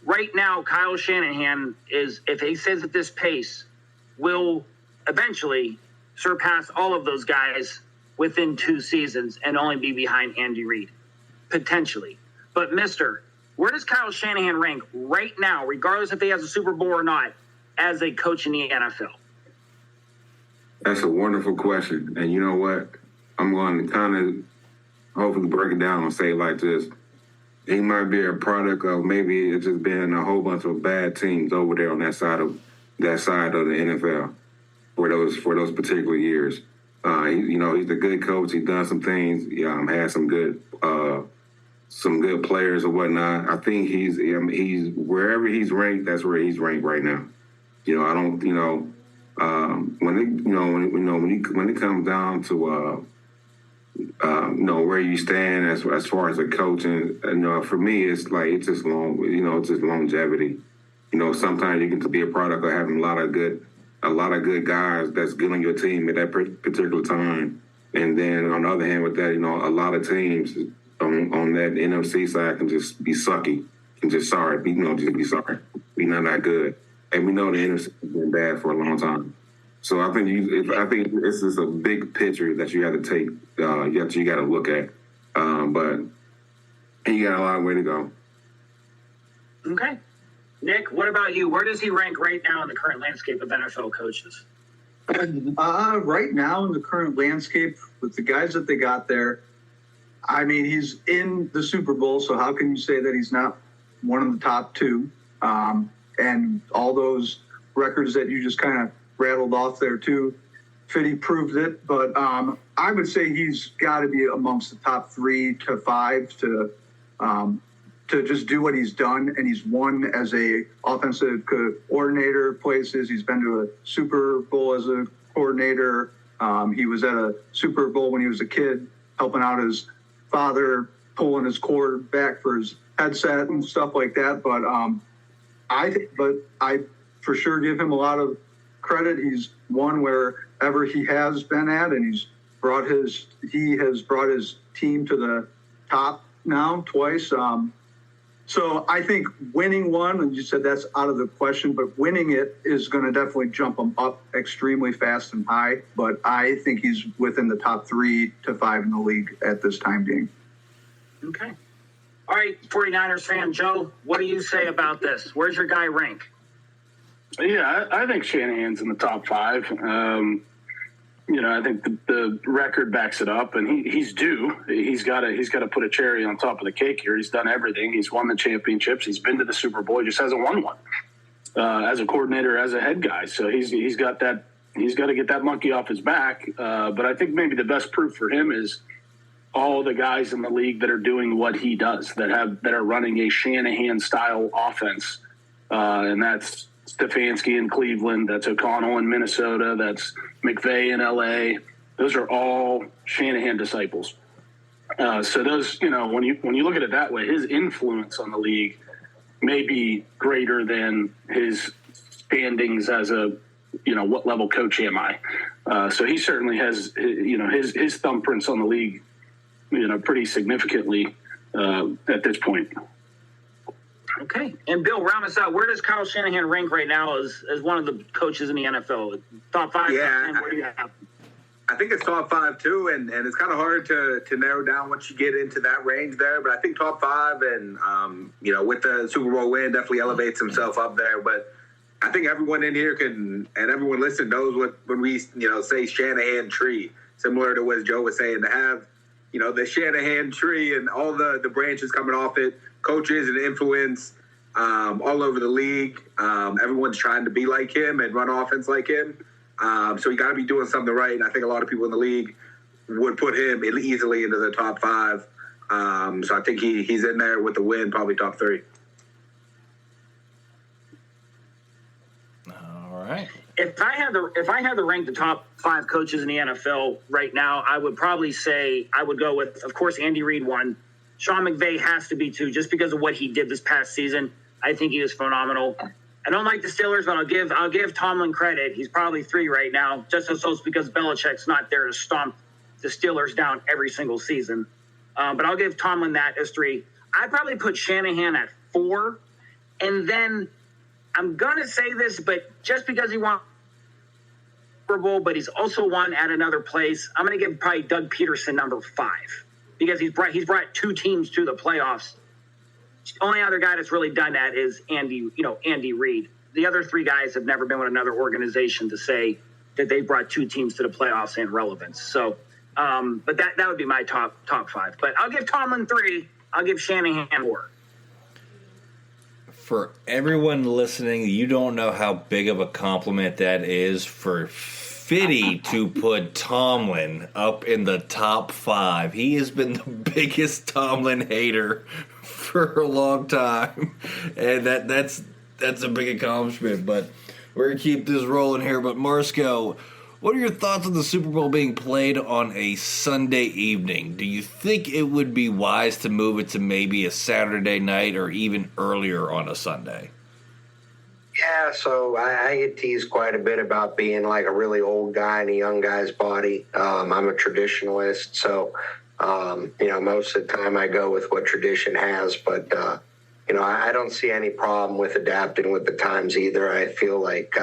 Right now, Kyle Shanahan is, if he stays at this pace, will eventually surpass all of those guys within 2 seasons and only be behind Andy Reid, potentially. But, where does Kyle Shanahan rank right now, regardless if he has a Super Bowl or not, as a coach in the NFL? That's a wonderful question. And you know what? I'm going to kind of hopefully break it down and say it like this. He might be a product of maybe it's just been a whole bunch of bad teams over there on that side of the NFL for those particular years. He's a good coach. He's done some things. Had some good players or whatnot. I think he's wherever he's ranked. That's where he's ranked right now. I don't. When it comes down to where you stand as far as a coach, and for me, it's just longevity. Sometimes you can be a product of having a lot of good guys that's good on your team at that particular time, and then on the other hand, with that, a lot of teams on that NFC side can just be sucky, and just be sorry, be not that good, and we know the NFC has been bad for a long time. So I think this is a big picture that you have to take. You got to look at, but he got a long way to go. Okay, Nick, what about you? Where does he rank right now in the current landscape of NFL coaches? Right now in the current landscape with the guys that they got there, I mean, he's in the Super Bowl, so how can you say that he's not one of the top 2? And all those records that you just kind of rattled off there too, Fitty proved it. But I would say he's got to be amongst the top 3 to 5 to just do what he's done. And he's won as a offensive coordinator places. He's been to a Super Bowl as a coordinator. He was at a Super Bowl when he was a kid, helping out his father, pulling his cord back for his headset and stuff like that. But I for sure give him a lot of credit. He's won wherever he has been at, and he has brought his team to the top now twice. So I think winning one, and you said that's out of the question, but winning it is going to definitely jump him up extremely fast and high. But I think he's within the top 3 to 5 in the league at this time being. Okay. All right, 49ers fan, Joe, what do you say about this? Where's your guy rank? Yeah, I think Shanahan's in the top 5. I think the record backs it up, and he's due. He's got to put a cherry on top of the cake here. He's done everything. He's won the championships. He's been to the Super Bowl. He just hasn't won one as a coordinator, as a head guy. So he's got that. He's got to get that monkey off his back. But I think maybe the best proof for him is all the guys in the league that are doing what he does, that are running a Shanahan style offense, and that's Stefanski in Cleveland, that's O'Connell in Minnesota, that's McVay in LA. Those are all Shanahan disciples. So those, when you look at it that way, his influence on the league may be greater than his standings as a, what level coach am I? So he certainly has, his thumbprints on the league, pretty significantly at this point. Okay. And Bill, round us out. Where does Kyle Shanahan rank right now as one of the coaches in the NFL? Top 5? Yeah, top 10, where do you have? I think it's top 5 too, and it's kind of hard to narrow down once you get into that range there. But I think top 5, and with the Super Bowl win, definitely elevates himself up there. But I think everyone in here and everyone listening knows what when we say Shanahan tree, similar to what Joe was saying, to have the Shanahan tree and all the branches coming off it, coaches and influence all over the league. Everyone's trying to be like him and run offense like him. So you got to be doing something right. And I think a lot of people in the league would put him easily into the top 5. So I think he's in there with the win, probably top 3. All right. If I had to rank the top 5 coaches in the NFL right now, I would probably say I would go with, of course, Andy Reid 1. Sean McVay has to be 2, just because of what he did this past season. I think he was phenomenal. I don't like the Steelers, but I'll give Tomlin credit. He's probably 3 right now, just so it's because Belichick's not there to stomp the Steelers down every single season. But I'll give Tomlin that as 3. I'd probably put Shanahan at 4. And then I'm going to say this, but just because he won Super Bowl, but he's also won at another place, I'm going to give probably Doug Peterson number 5 because he's brought 2 teams to the playoffs. The only other guy that's really done that is Andy Reid. The other 3 guys have never been with another organization to say that they brought 2 teams to the playoffs and relevance. So, but that would be my top 5. But I'll give Tomlin 3. I'll give Shanahan 4. For everyone listening, you don't know how big of a compliment that is for Fitty to put Tomlin up in the top 5. He has been the biggest Tomlin hater for a long time, and that's a big accomplishment. But we're gonna keep this rolling here. But Marsco, what are your thoughts on the Super Bowl being played on a Sunday evening? Do you think it would be wise to move it to maybe a Saturday night or even earlier on a Sunday? Yeah, so I get teased quite a bit about being like a really old guy in a young guy's body. I'm a traditionalist, so most of the time I go with what tradition has, but I don't see any problem with adapting with the times either. I feel like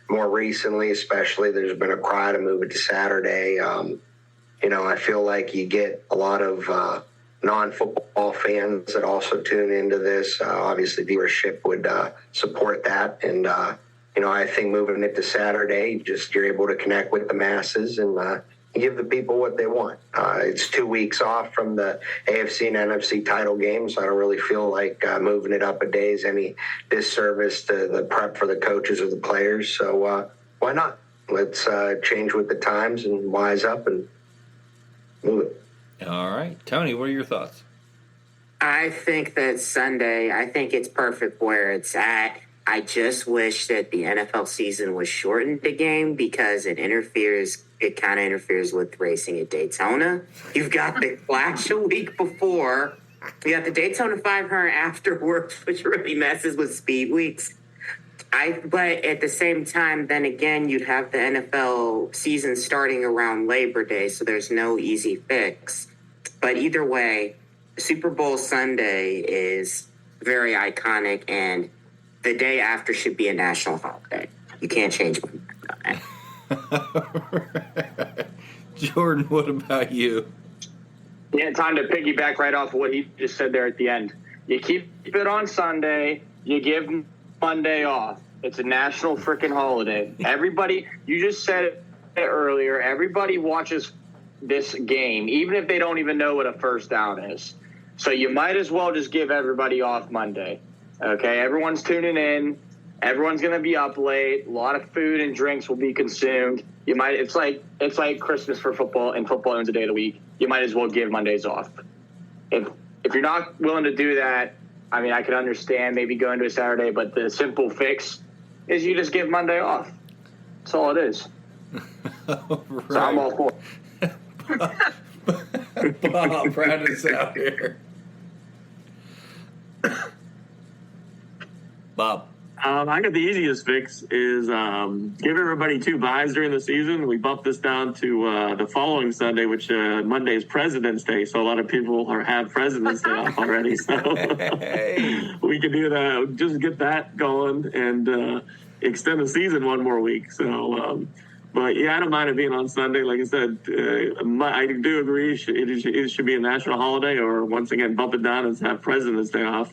more recently, especially, there's been a cry to move it to Saturday. I feel like you get a lot of non-football fans that also tune into this. Obviously, viewership would support that. And, I think moving it to Saturday, you're able to connect with the masses and give the people what they want. It's 2 weeks off from the AFC and NFC title game, so I don't really feel like moving it up a day is any disservice to the prep for the coaches or the players. So why not? Let's change with the times and wise up and move it. All right. Tony, what are your thoughts? I think that Sunday, I think it's perfect where it's at. I just wish that the NFL season was shortened again because it kind of interferes with racing at Daytona. You've got the Clash a week before. You got the Daytona 500 afterwards, which really messes with speed weeks. But at the same time, then again, you'd have the NFL season starting around Labor Day, so there's no easy fix. But either way, Super Bowl Sunday is very iconic, and the day after should be a national holiday. You can't change that. Jordan, what about you? Yeah, time to piggyback right off of what he just said there at the end. You keep it on Sunday, you give Monday off. It's a national freaking holiday. Everybody, you just said it earlier, everybody watches this game, even if they don't even know what a first down is. So you might as well just give everybody off Monday. Okay, everyone's tuning in. Everyone's going to be up late. A lot of food and drinks will be consumed. It's like Christmas for football, and football owns a day of the week. You might as well give Mondays off. If you're not willing to do that, I mean, I could understand maybe going to a Saturday, but the simple fix is you just give Monday off. That's all it is. Right. So I'm all for it. Bob, round us out here. Bob. I got the easiest fix is give everybody 2 buys during the season. We bumped this down to the following Sunday, which Monday is President's Day. So a lot of people have President's Day off already. So we can do that. Just get that going and extend the season 1 more week. So, but yeah, I don't mind it being on Sunday. Like I said, I do agree it should be a national holiday, or once again, bump it down and have President's Day off.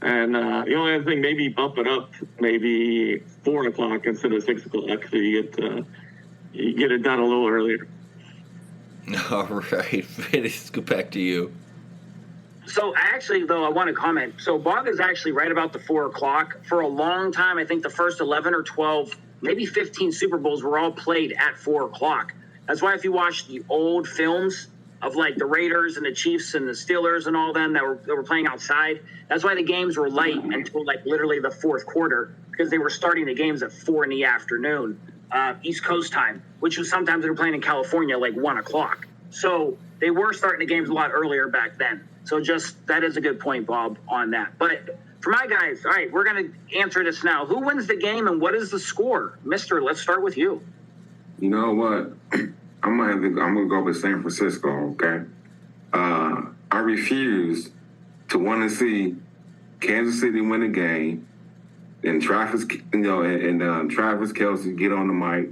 And the only other thing, maybe bump it up, maybe 4 o'clock instead of 6 o'clock, so you get it done a little earlier. All right, let's go back to you. So actually, though, I want to comment. So Bob is actually right about the 4 o'clock. For a long time, I think the first 11 or 12, maybe 15 Super Bowls were all played at 4 o'clock. That's why if you watch the old films of like the Raiders and the Chiefs and the Steelers and all them that were playing outside, that's why the games were late until like literally the 4th quarter, because they were starting the games at 4 in the afternoon, East Coast time, which was sometimes they were playing in California like 1 o'clock. So they were starting the games a lot earlier back then. So just that is a good point, Bob, on that. But for my guys, all right, we're going to answer this now. Who wins the game and what is the score? Mister, let's start with you. You know what? I'm gonna go with San Francisco. Okay. I refuse to want to see Kansas City win a game, and Travis, Travis Kelce get on the mic,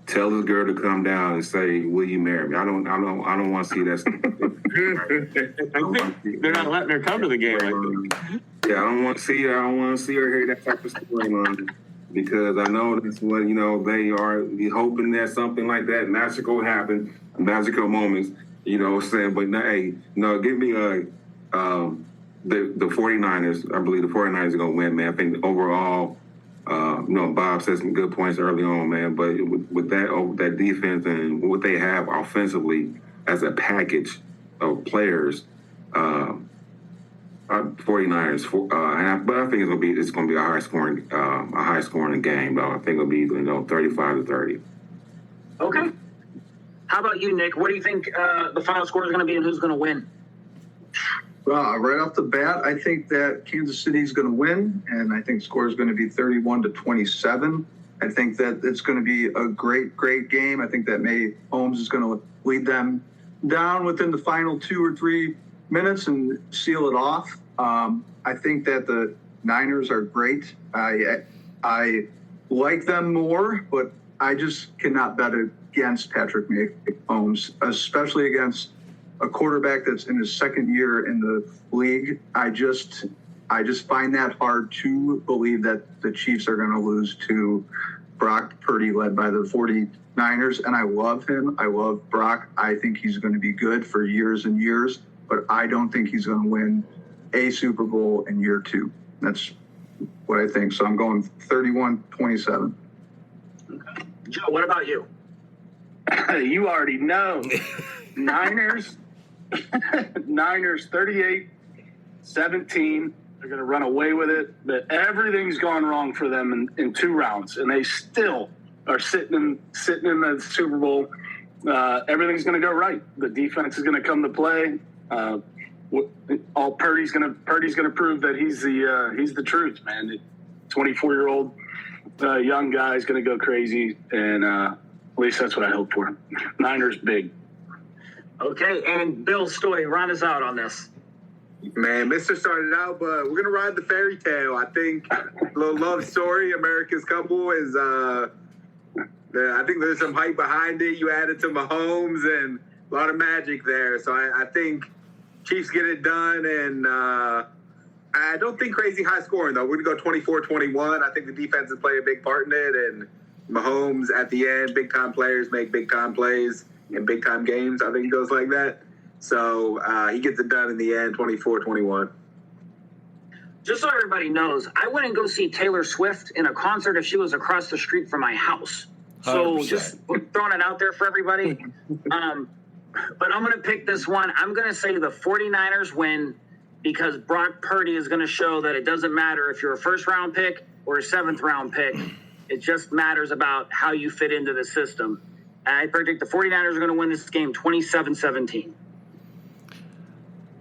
tell his girl to come down and say, "Will you marry me?" I don't want to see that. I think they're not letting her come to the game. Yeah, I don't want to see her. I don't want to see her hear that type of storyline. Because I know that's what, they are hoping that something like that magical happen, magical moments, saying. But hey, no, give me the 49ers. I believe the 49ers are going to win, man. I think overall, Bob said some good points early on, man. But with that defense and what they have offensively as a package of players, 49ers, but I think it's gonna be a high scoring game. Though I think it'll be 35-30. Okay. How about you, Nick? What do you think the final score is going to be, and who's going to win? Right off the bat, I think that Kansas City is going to win, and I think the score is going to be 31-27. I think that it's going to be a great game. I think that Mahomes is going to lead them down within the final 2 or 3 minutes and seal it off. I think that the Niners are great. I like them more, but I just cannot bet against Patrick Mahomes, especially against a quarterback that's in his 2nd year in the league. I just find that hard to believe that the Chiefs are going to lose to Brock Purdy, led by the 49ers. And I love him. I love Brock. I think he's going to be good for years and years, but I don't think he's going to win a Super Bowl in year 2. That's what I think. So I'm going 31-27. Okay. Joe, what about you? You already know. Niners 38-17. They're going to run away with it. But everything's gone wrong for them in 2 rounds, and they still are sitting in the Super Bowl. Everything's going to go right. The defense is going to come to play. Purdy's going to prove that he's the truth, man. The 24-year-old young guy is going to go crazy, and at least that's what I hope for. Niners big. Okay, and Bill Stoy, round us out on this. Man, Mister started out, but we're gonna ride the fairy tale. I think a little love story, America's couple is. I think there's some hype behind it. You added to Mahomes and a lot of magic there. So I think Chiefs get it done, and I don't think crazy high scoring though. We're gonna go 24-21. I think the defense will play a big part in it, and Mahomes at the end, big time players make big time plays in big time games. I think it goes like that. So he gets it done in the end, 24-21. Just so everybody knows, I wouldn't go see Taylor Swift in a concert if she was across the street from my house. So 100%. Just throwing it out there for everybody. But I'm going to pick this one. I'm going to say the 49ers win because Brock Purdy is going to show that it doesn't matter if you're a first-round pick or a seventh-round pick. It just matters about how you fit into the system. And I predict the 49ers are going to win this game 27-17.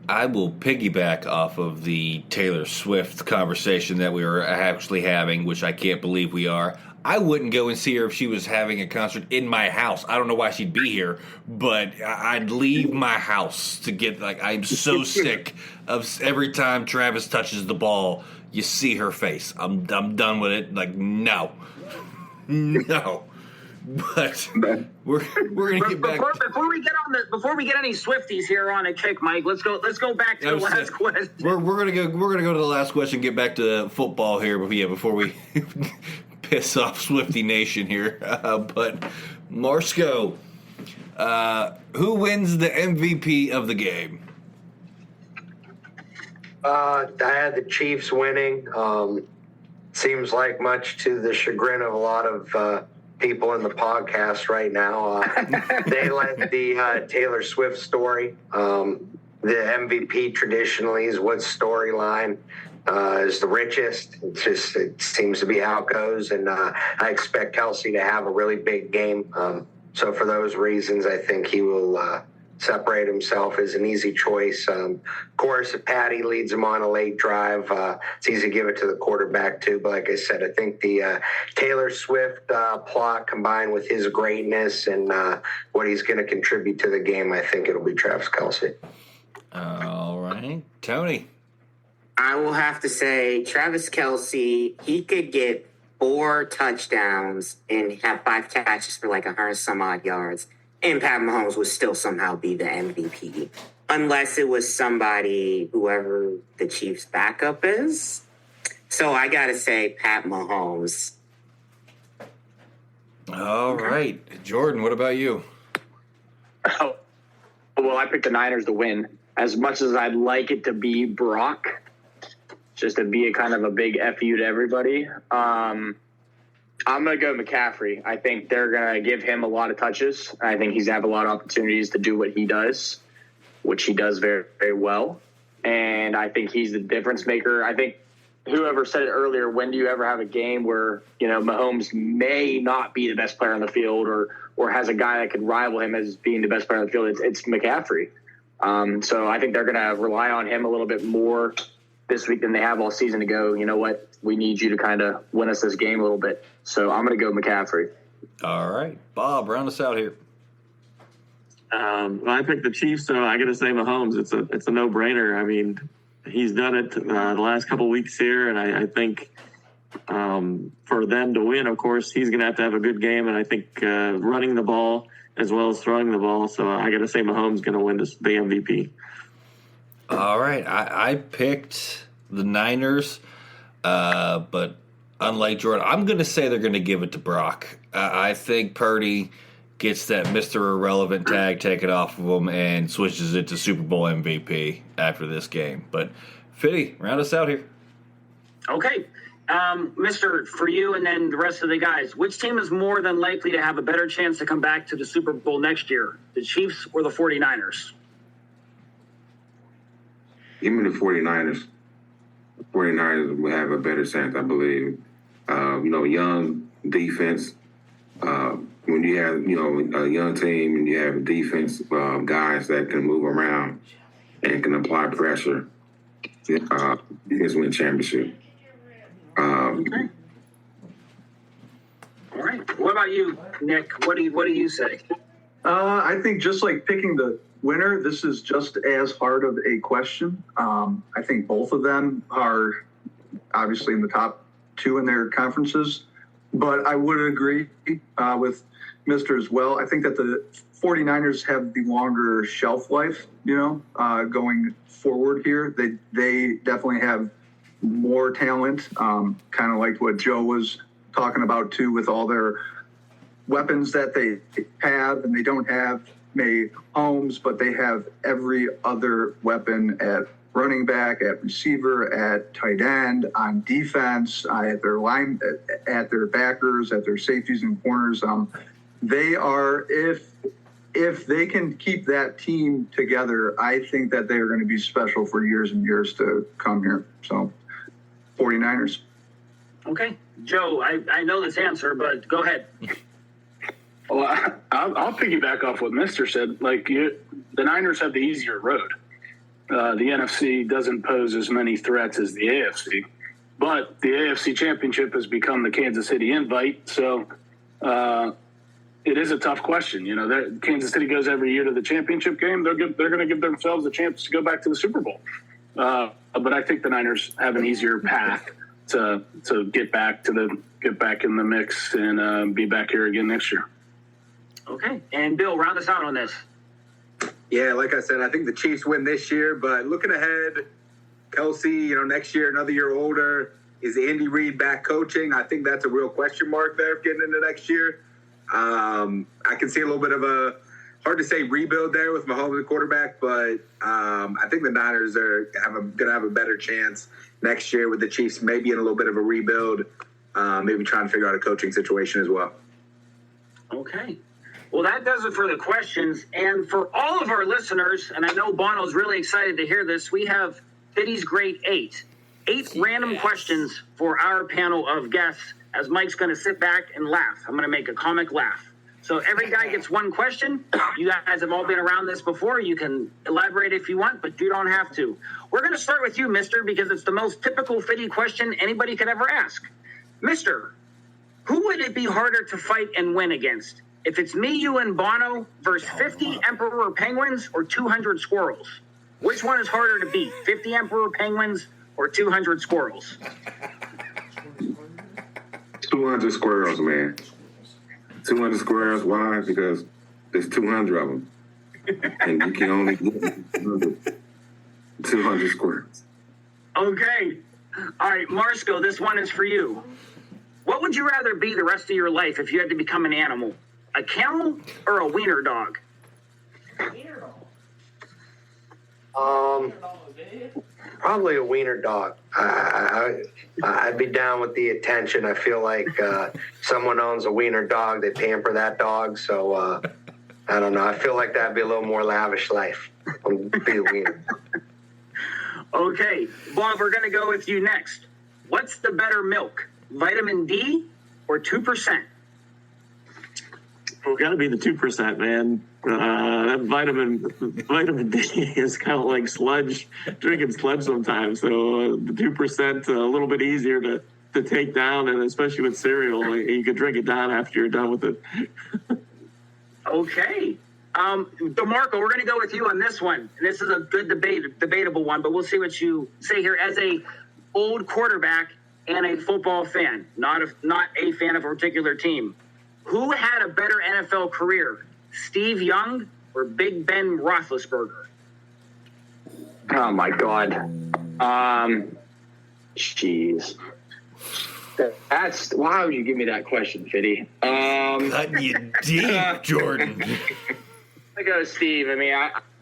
I will piggyback off of the Taylor Swift conversation that we were actually having, which I can't believe we are. I wouldn't go and see her if she was having a concert in my house. I don't know why she'd be here, but I'd leave my house to get, like, I'm so sick of every time Travis touches the ball, you see her face. I'm done with it. Like, no. But we're gonna get back. Before we get any Swifties here on a kick, Mike, let's go back to the last question. We're gonna go to the last question. Get back to football here, before we piss off Swifty Nation here. But Marsco, who wins the MVP of the game? I had the Chiefs winning. Seems like, much to the chagrin of a lot of people in the podcast right now, they let the Taylor Swift story. The MVP traditionally is what storyline is the richest. It seems to be how it goes, and I expect Kelsey to have a really big game. So for those reasons, I think he will separate himself as an easy choice. Of course, if Patty leads him on a late drive, it's easy to give it to the quarterback too. But like I said, I think the Taylor Swift plot combined with his greatness and what he's going to contribute to the game, I think it'll be Travis Kelce. All right. Tony. I will have to say Travis Kelce, he could get 4 touchdowns and have 5 catches for like 100 some odd yards. And Pat Mahomes would still somehow be the MVP. Unless it was somebody, whoever the Chiefs' backup is. So I got to say Pat Mahomes. All right. Jordan, what about you? Oh, well, I picked the Niners to win. As much as I'd like it to be Brock, just to be a kind of a big FU to everybody, I'm going to go McCaffrey. I think they're going to give him a lot of touches. I think he's going to have a lot of opportunities to do what he does, which he does very, very well. And I think he's the difference maker. I think whoever said it earlier, when do you ever have a game where, Mahomes may not be the best player on the field or has a guy that could rival him as being the best player on the field? It's McCaffrey. So I think they're going to rely on him a little bit more this week than they have all season to go, you know what, we need you to kind of win us this game a little bit. So I'm going to go McCaffrey. All right. Bob, round us out here. Well, I picked the Chiefs, so I got to say Mahomes. It's a no-brainer. I mean, he's done it the last couple weeks here, and I think for them to win, of course, he's going to have a good game, and I think running the ball as well as throwing the ball. So I got to say Mahomes going to win the MVP. All right. I picked the Niners, but unlike Jordan, I'm going to say they're going to give it to Brock. I think Purdy gets that Mr. Irrelevant tag taken off of him and switches it to Super Bowl MVP after this game. But, Fitty, round us out here. Okay. Mister, for you and then the rest of the guys, which team is more than likely to have a better chance to come back to the Super Bowl next year, the Chiefs or the 49ers? Give me the 49ers. The 49ers will have a better chance, I believe. Young defense. When you have, a young team and you have a defense, guys that can move around and can apply pressure, you can win championship. Okay. All right. What about you, Nick? What do you say? I think just like picking the winner, this is just as hard of a question. I think both of them are obviously in the top 2 in their conferences, but I would agree with Mr. as well. I think that the 49ers have the longer shelf life, going forward here. They definitely have more talent, kind of like what Joe was talking about too, with all their weapons that they have, and they don't have Mahomes, but they have every other weapon at running back, at receiver, at tight end, on defense, at their line, at their backers, at their safeties and corners. They are, if they can keep that team together, I think that they are going to be special for years and years to come here. So, 49ers. Okay. Joe, I know this answer, but go ahead. Well, I'll piggyback off what Mister said. The Niners have the easier road. the NFC doesn't pose as many threats as the AFC. But the AFC Championship has become the Kansas City invite, so it is a tough question. You know, Kansas City goes every year to the championship game. They're going to give themselves a chance to go back to the Super Bowl. But I think the Niners have an easier path to get back in the mix and be back here again next year. Okay, and Bill, round us out on this. Yeah, like I said, I think the Chiefs win this year, but looking ahead, Kelsey, you know, next year, another year older. Is Andy Reid back coaching? I think that's a real question mark there getting into next year. I can see a little bit of a, hard to say rebuild there with Mahomes at quarterback, but I think the Niners are going to have a better chance next year with the Chiefs maybe in a little bit of a rebuild, maybe trying to figure out a coaching situation as well. Okay. Well, that does it for the questions. And for all of our listeners, and I know Bono's really excited to hear this, we have Fitty's Great Eight random questions for our panel of guests as Mike's going to sit back and laugh. I'm going to make a comic laugh. So every guy gets one question. You guys have all been around this before. You can elaborate if you want, but you don't have to. We're going to start with you, Mister, because it's the most typical Fitty question anybody could ever ask. Mister, who would it be harder to fight and win against? If it's me, you, and Bono versus 50 Emperor Penguins or 200 Squirrels, which one is harder to beat, 50 Emperor Penguins or 200 Squirrels? 200 squirrels, man. 200 squirrels. Why? Because there's 200 of them. And you can only get 200 squirrels. Okay. All right, Marsco, this one is for you. What would you rather be the rest of your life if you had to become an animal? A camel or a wiener dog? Probably a wiener dog. I'd be down with the attention. I feel like someone owns a wiener dog. They pamper that dog. So I don't know. I feel like that'd be a little more lavish life. Be a wiener. Okay, Bob, we're going to go with you next. What's the better milk, vitamin D or 2%? Well, got to be the 2%, man. That vitamin D is kind of like sludge, drinking sludge sometimes. So the 2% a little bit easier to take down, and especially with cereal, you can drink it down after you're done with it. Okay. DeMarco, we're going to go with you on this one. This is a good debatable one, but we'll see what you say here. As a old quarterback and a football fan, not a fan of a particular team, who had a better NFL career, Steve Young or Big Ben Roethlisberger? Oh my God. Jeez. That's why would you give me that question, Fitty? Cutting you deep, Jordan. I'm gonna go Steve. I mean,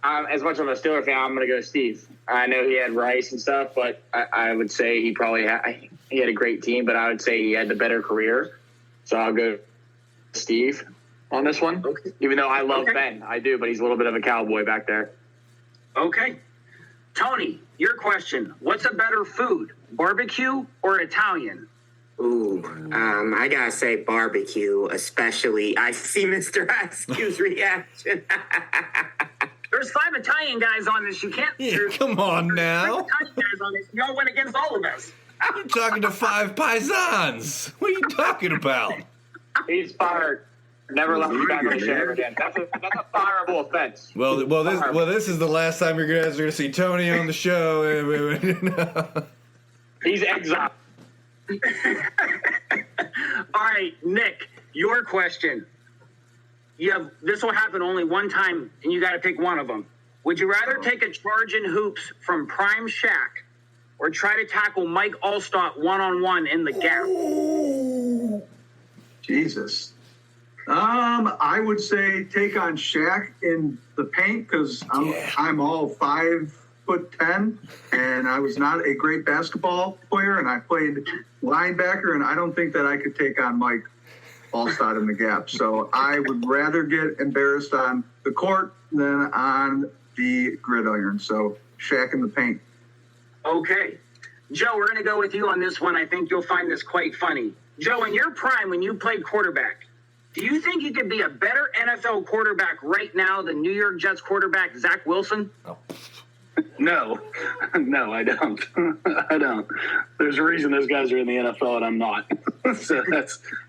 I'm as much of a Steeler fan, I'm gonna go Steve. I know he had Rice and stuff, but I would say he had a great team, but I would say he had the better career. So I'll go Steve on this one. Okay. Even though I love Ben, I do, but he's a little bit of a cowboy back there. Okay. Tony, your question. What's a better food, barbecue or Italian? Ooh, I gotta say barbecue, especially. I see Mr. Askew's reaction. There's 5 Italian guys on this. You can't. Yeah, come on now. 5 Italian guys on this. You all went against all of us. You're talking to 5 paisans. What are you talking about? He's fired. Never let me back on the show again. That's a fireable offense. Well, this is the last time you guys are going to see Tony on the show. He's exiled. All right, Nick, your question. This will happen only one time, and you got to pick one of them. Would you rather take a charge in hoops from Prime Shaq or try to tackle Mike Allstott one-on-one in the gap? Ooh. Jesus. I would say take on Shaq in the paint because I'm all 5'10", and I was not a great basketball player, and I played linebacker, and I don't think that I could take on Mike Allstott in the gap. So I would rather get embarrassed on the court than on the gridiron. So Shaq in the paint. Okay. Joe, we're going to go with you on this one. I think you'll find this quite funny. Joe, in your prime, when you played quarterback, do you think you could be a better NFL quarterback right now than New York Jets quarterback Zach Wilson? Oh, No, I don't. I don't. There's a reason those guys are in the NFL and I'm not. So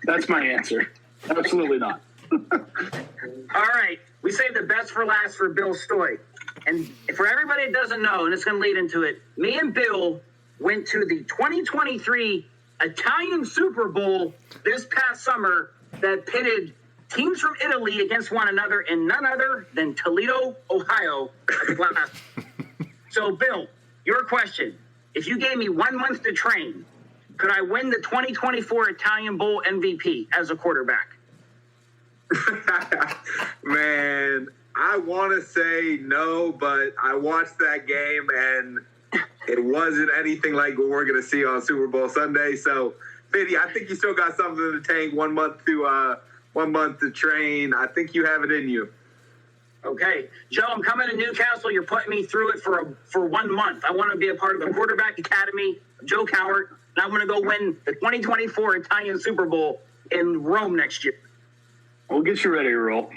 that's my answer. Absolutely not. All right. We saved the best for last for Bill Stoy. And for everybody that doesn't know, and it's going to lead into it, me and Bill went to the 2023 Italian Super Bowl this past summer that pitted teams from Italy against one another in none other than Toledo, Ohio. So, Bill, your question. If you gave me 1 month to train, could I win the 2024 Italian Bowl MVP as a quarterback? Man, I want to say no, but I watched that game and it wasn't anything like what we're going to see on Super Bowl Sunday. So, Fitty, I think you still got something in the tank. 1 month to train. I think you have it in you. Okay. Joe, I'm coming to Newcastle. You're putting me through it for 1 month. I want to be a part of the quarterback academy, Joe Cowart, and I'm going to go win the 2024 Italian Super Bowl in Rome next year. We'll get you ready to roll.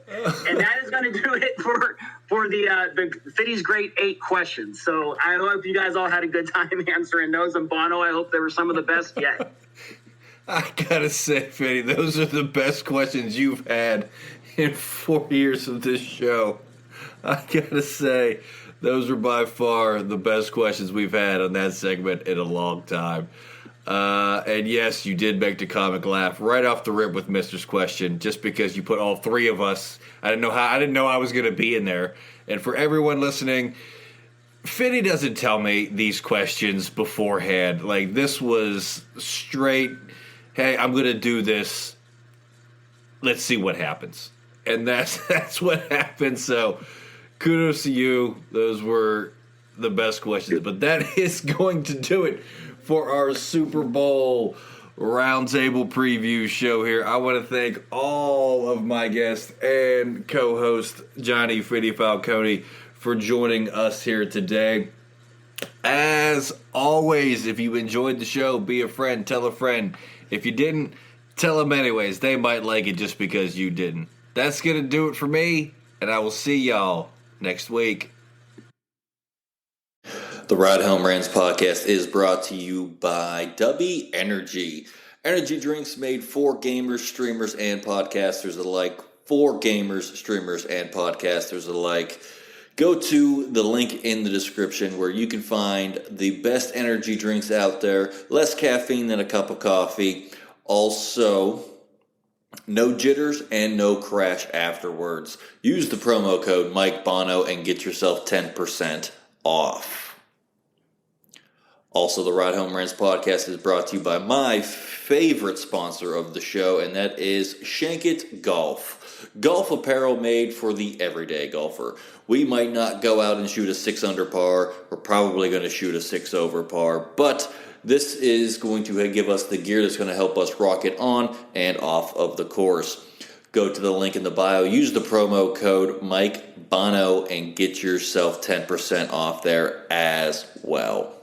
And that is going to do it for the Fitty's Great 8 questions. So I hope you guys all had a good time answering those. And Bono, I hope they were some of the best yet. I gotta say, Fitty, those are the best questions you've had in 4 years of this show. I gotta say, those are by far the best questions we've had on that segment in a long time. And yes, you did make the comic laugh right off the rip with Mister's question, just because you put all three of us. I didn't know I was gonna be in there. And for everyone listening, Fitty doesn't tell me these questions beforehand. Like, this was straight, hey, I'm gonna do this. Let's see what happens. And that's what happened. So kudos to you. Those were the best questions. But that is going to do it for our Super Bowl Roundtable preview show here. I want to thank all of my guests and co-host Johnny Fitty Falcone for joining us here today. As always, if you enjoyed the show, be a friend, tell a friend. If you didn't, tell them anyways. They might like it just because you didn't. That's going to do it for me, and I will see y'all next week. The Ride Home Rants podcast is brought to you by W Energy. Energy drinks made for gamers, streamers, and podcasters alike. For gamers, streamers, and podcasters alike. Go to the link in the description where you can find the best energy drinks out there. Less caffeine than a cup of coffee. Also, no jitters and no crash afterwards. Use the promo code Mike Bono and get yourself 10% off. Also, the Ride Home Rants podcast is brought to you by my favorite sponsor of the show, and that is Shankitgolf. Golf apparel made for the everyday golfer. We might not go out and shoot a 6 under par. We're probably going to shoot a 6 over par, but this is going to give us the gear that's going to help us rock it on and off of the course. Go to the link in the bio, use the promo code Mike Bono, and get yourself 10% off there as well.